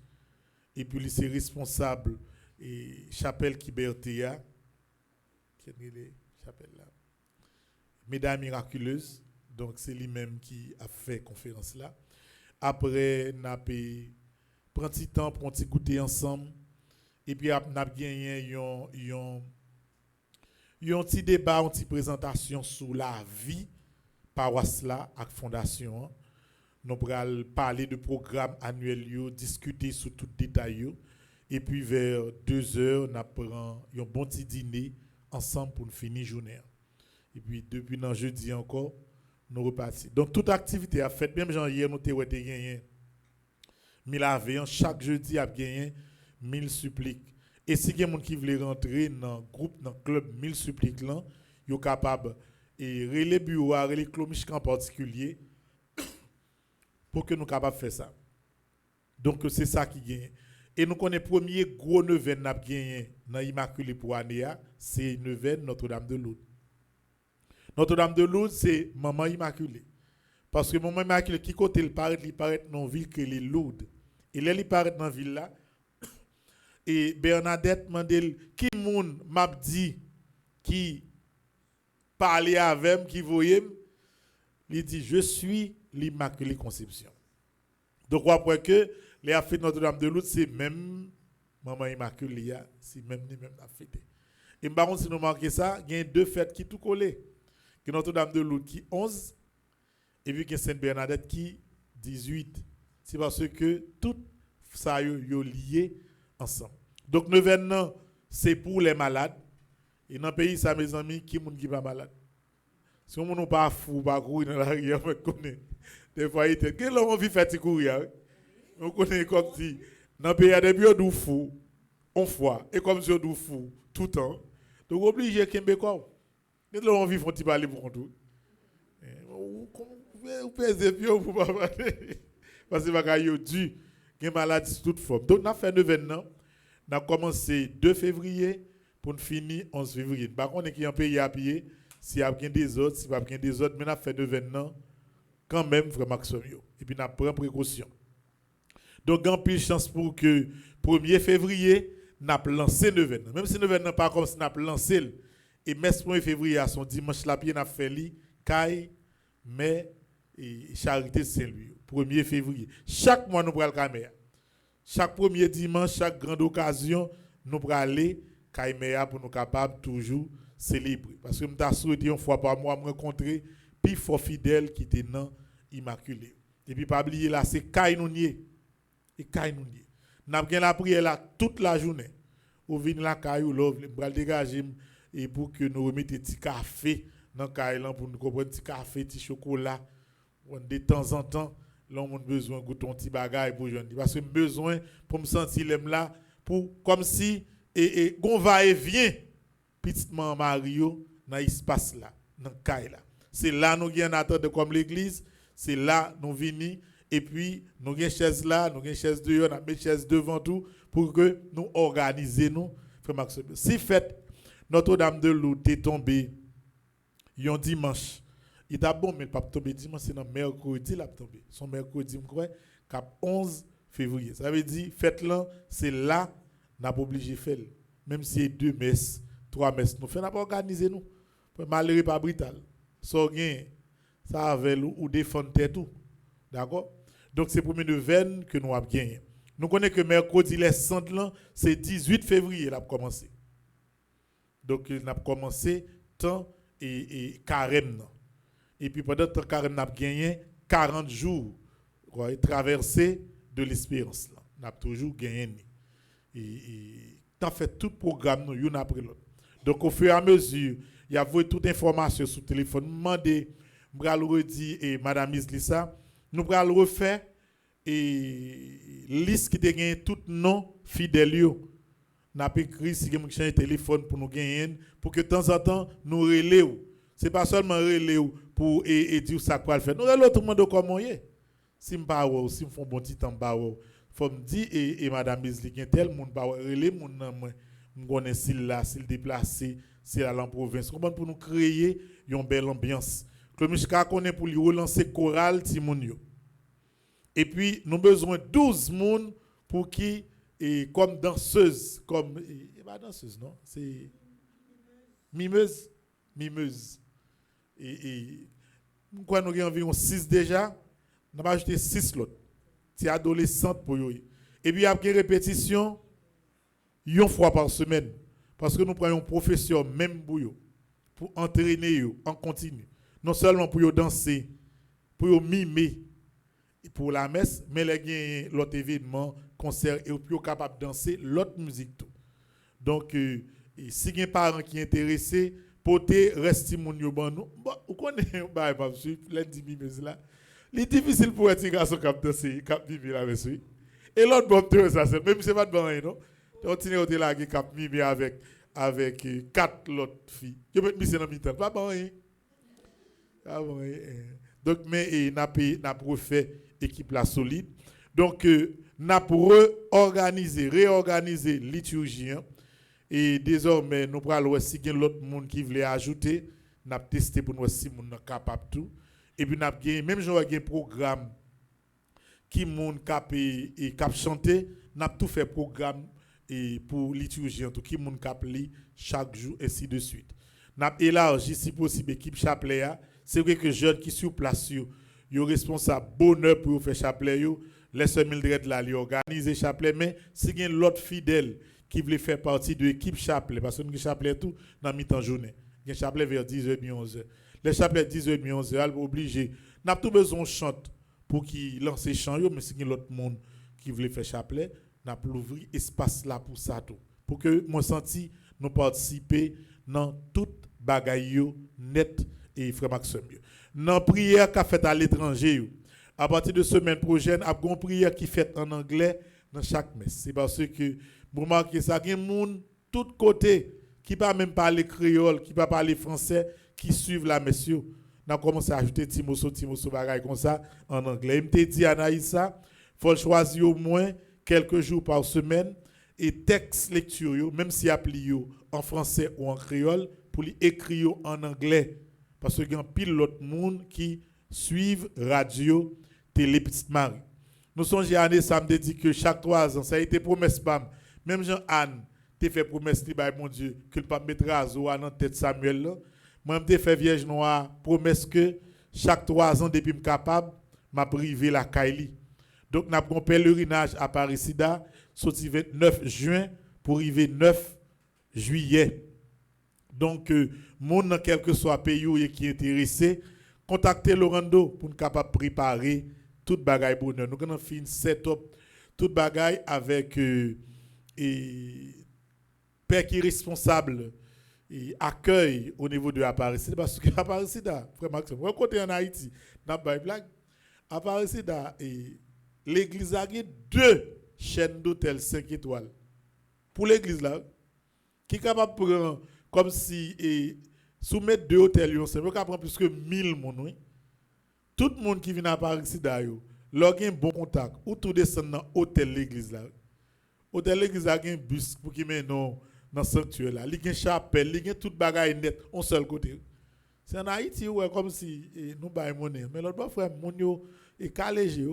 et puis il c'est responsable et chapelle Kibertea qui est les chapelle là Médaille miraculeuse, donc c'est lui-même qui a fait conférence là. Après n'a prend petit temps pour petit goûter ensemble et puis n'a gagné un petit débat, une petite présentation sur la vie paroisse là avec fondation. Nous allons parler de programme annuel, discuter sur tout détail et puis vers 2h nous prend un bon petit dîner ensemble pour finir journée. Et puis depuis dans jeudi encore, nous repartons. Donc toute activité a fait, même hier nous avons gagné 1000 avions, chaque jeudi a gagné 1000 suppliques. Et si il y a des gens qui veulent rentrer dans le groupe, dans le club 1000 suppliques, ils sont capables de relayer bureau, relayer Clomichka en particulier, pour que nous soyons capables de faire ça. Donc c'est ça qui gagne. Et nous connaissons le premier gros neuvaine qui a gagné dans l'Immaculée pour l'année, c'est neuvaine Notre-Dame de Lourdes. Notre-Dame de Lourdes, c'est Maman Immaculée. Parce que Maman Immaculée, qui côté il paraît dans la ville que les Lourdes. Et là, il paraît dans la ville là. Et Bernadette Mandel, qui moun m'a dit, qui parlait avec moi, qui voyait, il dit, je suis l'Immaculée Conception. Donc, on voit que les fêtes Notre-Dame de Lourdes, c'est même Maman Immaculée, c'est même la fête. Et par contre, si nous marquons ça, il y a 2 fêtes qui sont tout collées. Que Notre-Dame de Lourdes qui 11 et puis que Sainte-Bernadette qui 18. C'est parce que tout ça est lié ensemble. Donc, neuvaine, c'est pour les malades. Et dans le pays, ça, mes amis, qui n'est pas malade? Si on n'est pas fou, pas courir dans la rue, on connaît. Des fois, il dit, quel homme vit faire courir? On connaît comme si, dans le pays, il y a des biens d'où fou, on fois, et comme si on est fou, tout le temps. Donc, obligé qu'il y ait quoi? Quel homme vit font-ils parler pour tout? Vous pesez bien, vous ne pouvez pas parler. Parce que vous avez dû, il y a maladie de toute forme. Donc, on a fait 9 ans. On a commencé 2 février pour finir 11 février. Par contre, il y a un pays à payer. S'il y a des autres, s'il n'y a pas des autres, mais on a fait 9 ans quand même, vraiment, et puis on a pris précaution. Donc, il y a plus de chance pour que 1er février, on a lancé 9 ans. Même si 9 ans n'est pas comme si on a lancé. Et mai 1er février, à son dimanche, la pied, on a fait li, caille, mais charité Saint-Louis. 1er février. Chaque mois, nous prenons le caméra. Chaque premier dimanche, chaque grande occasion, nous prenons aller caméra pour nous capables toujours célébrer. Parce que nous avons souhaité une fois par mois me rencontrer puis fort fidèle qui était non immaculé. Et puis pas oublier là, c'est Kainounier. Et Kainounier. Nous avons la prière là toute la journée. Ou venir la caillou love, bral dégager et pour que nous remettions petit café dans Kailan pour nous comprendre petit café, petit chocolat. De temps en temps, l'on a besoin de goûter un petit bagage pour jeune. Parce que besoin pour me sentir l'aime là, pour comme si et gon va et vient petitement Mario dans l'espace là, dans caille là. C'est là nous gagnons attendre comme l'église, c'est là nous venons et puis nous gagnons chaise là, nous gagnons chaise dehors, nous mettons chaise devant tout pour que nous organisions frère Maxime. Si fait Notre-Dame de Lourdes est tombée un dimanche. Il t'a bon mais pas tomber dimanche, c'est dans mercredi là tombé. Son mercredi me crois cap 11 février. Ça veut dire fête là, c'est là n'a pas obligé faire. Même si 2 messes, 3 messes nous fait n'a pas organiser nous. Malheureux pas brutal. So gain ça avec ou défendre tout. D'accord? Donc c'est pour une veine que nous avons gagné. Nous connaissons que mercredi les centres là, c'est 18 février l'a commencé. Donc il n'a commencé temps et carême. Et puis pendant que carême n'a gagné 40 jours traversé de l'espérance là. N'a toujours gagné. Et t'as fait tout programme nous une après l'autre. Donc au fur et à mesure, il y a toute information sur le téléphone. Demandez m'bral redit et madame Islissa, nous bral refaire et liste qui te gagne tout nom fidèle yo. N'a écrit si vous changer téléphone pour nous gagner pour que de temps en temps nous relève. C'est pas seulement relève pour et dire ça quoi le faire. Nous relève tout le monde comment y est. Si m'pa ou si me font bon petit temps ba ou faut me dire et madame Isli gen tel monde ba relève monde nan moi m'gonne s'il là s'il déplacé c'est à la province. Comment pour nous créer une belle ambiance. Que Mishka connaît pour lui relancer chorale Timoun yo. Et puis nous besoin 12 monde pour qui et comme danseuse comme pas danseuse non, c'est mimeuse et quoi nous avons environ 6 déjà, nous avons ajouté 6 l'autre. C'est adolescente pour eux. Et puis après répétition une fois par semaine parce que nous prenons un professeur même pour eux pour entraîner eux en continu. Non seulement pour eux danser, pour eux mimer pour la messe, mais les gagne l'autre événement, concert et puis eux capable de danser l'autre musique tout. Donc si il y a un parent qui est intéressé, poté reste mon yo ban nous. Bon, vous connaissez bah pas suivre lundi mimeuse là. Il est difficile pour un petit garçon cap danser, cap vivre là monsieur. Et l'autre bon ça c'est même c'est pas de bon non. Continuer au là qui cap vivre avec 4 autres filles. Je peux mettre dans mi-temps, pas bon hein. Ah bon. Donc mais n'a refait équipe la solide. Donc n'a réorganiser liturgie. Et désormais, nous allons voir si il y a l'autre monde qui veut ajouter. Nous allons tester pour nous si nous sommes capables de tout. Et puis, nous avons même si nous avons un programme qui monde cap et cap chanter, nous avons tout fait programme et pour liturgie, tout qui monde cap li chaque jour, ainsi de suite. Nous avons élargi, si possible, l'équipe chapelet. C'est vrai que jeunes qui sont sur place, ils sont responsables bonheur pour faire chapelet. Les sœurs Mildred là, ils organisent chapelet. Mais si il y a l'autre fidèle qui voulait faire partie de l'équipe chapelet, parce que nous chapelet tout dans mi-temps journée. Il y a chapelet vers 10h, 11h. Les chapelets 10h, 11h, ils sont obligés. Nous avons tout besoin de chante pour qu'ils lancent les chants, mais si il y a l'autre monde qui voulait faire chapelet, nous avons ouvert espace là pour ça tout. Pour que moi senti nous participer dans toute bagaille net et frère Maxime. Dans prière qu'a fait à l'étranger, à partir de semaine prochaine, il y a une prière qui fait en anglais dans chaque messe. C'est parce que vous remarquez ça, il y a des gens tout côté qui ne parlent même pas parler créole, qui ne parlent pas parler français, qui suivent la messe. On a commencé à ajouter Timoso bagaille comme ça en anglais. Il m'a dit Anaïssa, il faut choisir au moins quelques jours par semaine et texte lecture, même si appli en français ou en créole, pour les écrire en anglais. Parce qu'il y a un pile d'autres monde qui suivent radio, télé Petite Marie. Nous sommes année, ça me dit que chaque 3 ans, ça a été promesse PAM. Même Jean-Anne, tu fait promesse, mon Dieu, que le pape mettra à dans tête Samuel. Là. Moi, je fait Vierge Noire, promesse que chaque 3 ans, depuis que je suis capable, je privé la Kaili. Donc, nous avons un pèlerinage à Paris-Sida, sorti 29 juin pour arriver 9 juillet. Donc, mon quel que soit pays qui est intéressé, contactez Lorando pour nous capable préparer toute bagaille bonheur. Nous avons fait une setup, toute bagaille avec père qui est responsable et accueil au niveau de Aparecida. Parce que Aparecida, frère Maxime, on côté en Haïti, dans la blague, À Aparecida, l'église a 2 chaînes d'hôtels 5 étoiles. Pour l'église là, qui est capable de prendre comme si soumettre 2 hôtels, c'est capable de prendre plus que 1000 personnes. Oui. Tout le monde qui vient à Aparecida, leur a un bon contact, ou tout descend dans l'hôtel l'église là. Hôtel l'église a un bus pour qui met dans le sanctuaire là. Il y a une chapelle, il y a tout bagaille net, on seul côté. C'est en Haïti où comme si nous baillons monnaie, mais l'autre bord frère mon yo et calégé,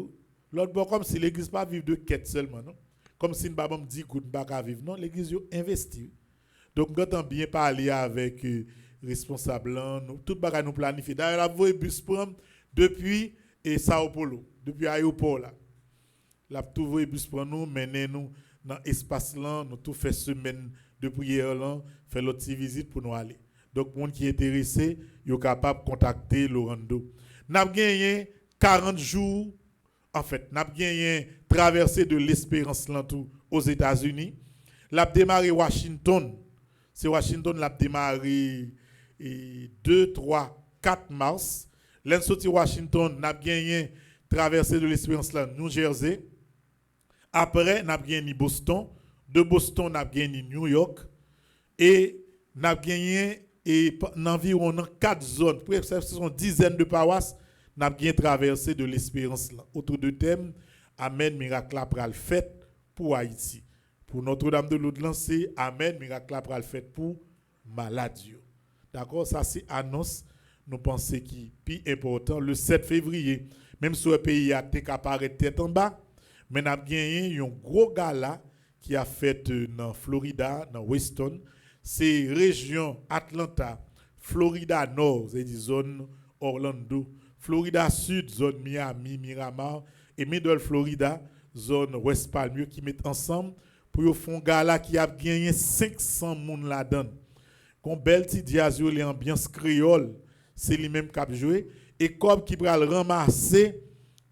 l'autre bord comme si l'église pas vivre de quête seulement non. Comme si nous pas dit que nous pas vivre non, l'église yo investi. Donc nous avons bien parlé avec responsable nous tout bagaille nous planifier. D'ailleurs la voie bus prendre depuis Sao Paulo, depuis aéroport là. La tout voie bus prendre nous mener nous dans espace là, nous tout fait semaine de prière là, faire l'autre visite pour nous aller. Donc, les gens qui sont intéressés, ils sont capables de contacter Lorando. Nous avons gagné 40 jours, en fait, nous avons gagné traversée de l'espérance aux États-Unis. Nous avons démarré Washington. C'est Washington, nous avons démarré 2, 3, 4 mars. Nous avons sorti Washington, nous avons gagné traversée de l'espérance New Jersey. Après, nous avons gagné Boston. De Boston, nous avons gagné New York. Et nous avons gagné environ 4 zones, ce sont dizaines de paroisses, nous avons bien traversé de l'espérance là. Autour de thème, Amen, miracle pral fait pour Haïti. Pour Notre-Dame de l'Aude, c'est Amen, miracle pral fait pour maladie. D'accord, ça c'est annonce, nous pensons qui est plus important. Le 7 février, même si le pays a été apparaît tête en bas, mais nous avons gagné un gros gala qui a fait dans Florida, dans Weston. C'est région Atlanta, Florida Nord, c'est zone Orlando, Florida Sud, zone Miami, Miramar, et Middle Florida, zone West Palm, qui mettent ensemble pour faire un gala qui a gagné 500 personnes là-dedans. Qu'on belle petite jazz, l'ambiance créole, c'est lui-même qui a joué. Et comme qui va le ramasser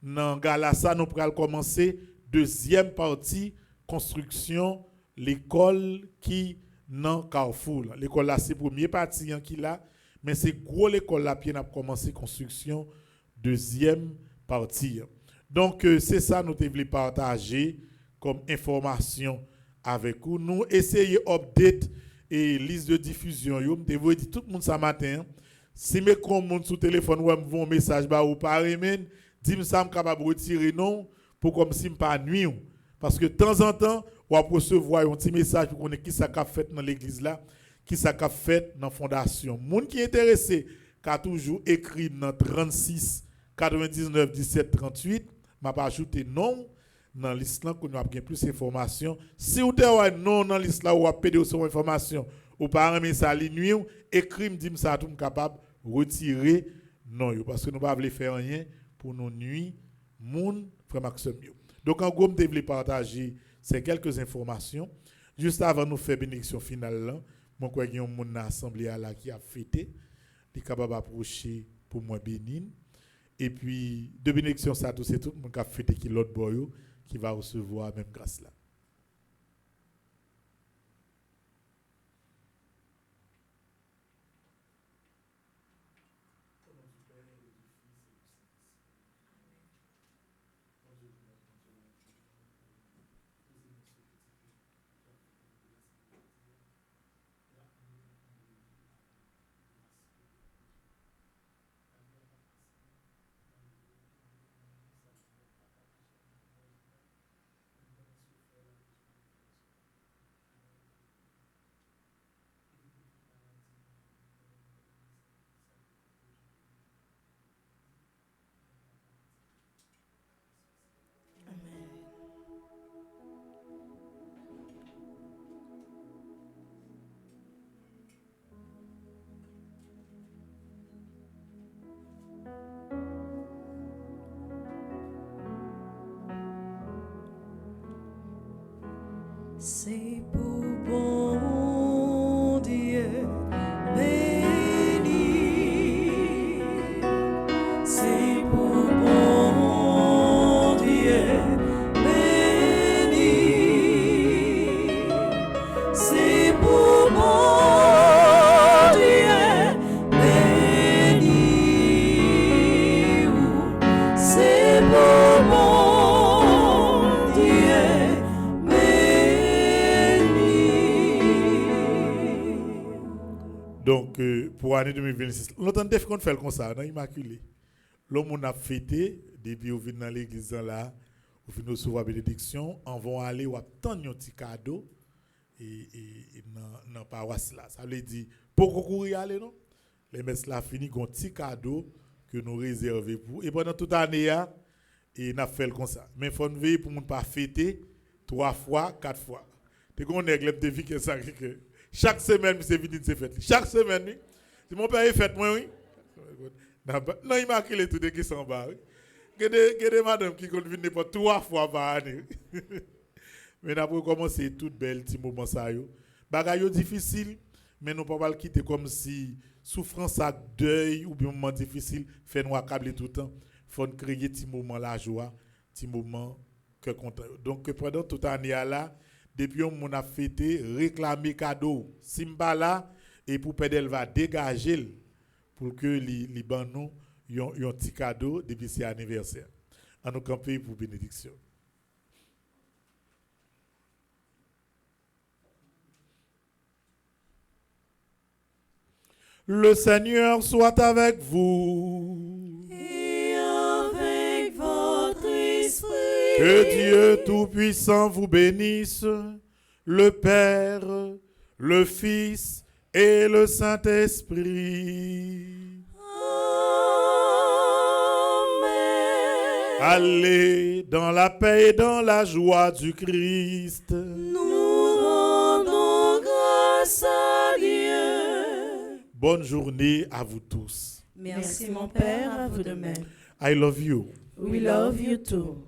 dans gala ça, nous pourrons commencer deuxième partie, construction, l'école qui dans Carrefour. L'école là c'est premier partie qui là, mais c'est gros l'école là qui a commencé construction deuxième partie. Donc c'est ça nous devons partager comme information avec vous. Nous essayons update et liste de diffusion. Yo me dit tout le monde ce matin. Si mes monde sur téléphone ou me un message ba ou par email, dis-moi ça me capable retirer non pour comme si me pas nuire parce que de temps en temps ou après recevoir un petit message pour connaître qui ça qu'a fait dans l'église là, qui ça qu'a fait dans fondation. Moun qui est intéressé, qu'a toujours écrit dans 36 99 17 38, m'a pas ajouté non dans liste là qu'on a bien plus d'informations. Si vous avez non dans liste là ou a pédé sur information ou par un message nuit, écrit me dit ça tout capable retirer non parce que nous pas voulons faire rien pour nous nuire moun frère Maxime. Donc en gros, je voulais partager ces quelques informations. Juste avant de nous faire bénédiction finale, là, moi, je crois mon assemblée là qui a fêté, qui est capable d'approcher pour moi bénin. Et puis, de bénédiction, ça, c'est tout le monde qui a fêté qui l'autre boyo qui va recevoir la même grâce là. C'est pour bon Dieu béni. C'est pour bon Dieu béni. C'est pour bon Dieu béni. C'est Donc, pour l'année 2026, l'automne def qu'on fait comme ça, dans Immaculée. L'homme on a fêté, depuis on vient dans l'église là, on vient recevoir la bénédiction, on va aller ou attendre un petit cadeau et dans la paroisse là. Ça veut dire, pour courir aller, non? Les messes là fini, un petit cadeau que nous réservons pour. Et pendant toute l'année, et nous fait comme ça. Mais il faut nous veiller pour ne pas fêter 3 fois, 4 fois. Tu qu'on est de vie que ça que chaque semaine c'est venu de fête. Chaque semaine oui. Si mon père est fête moi oui. Non, il marque les tout de qui s'en bas. Que des madame qui conviennent n'importe 3 fois par année. Mais après commencer tout belle petit moment ça yo. Bagay yo difficile mais nous pas le quitter comme si souffrance à deuil ou bien moment difficile fait nous accabler tout le temps. Faut créer petit moment la joie, petit moment que content. Donc pendant toute année là, depuis on a fêté réclamer cadeau, simba là et pour Pédel va dégager pour que les banou yon petit cadeau depuis c'est anniversaire. En nous camper pour bénédiction. Le Seigneur soit avec vous. Et avec votre esprit. Que Dieu Tout-Puissant vous bénisse, le Père, le Fils et le Saint-Esprit. Amen. Allez dans la paix et dans la joie du Christ. Nous rendons grâce à Dieu. Bonne journée à vous tous. Merci mon Père, à vous de même. I love you. We love you too.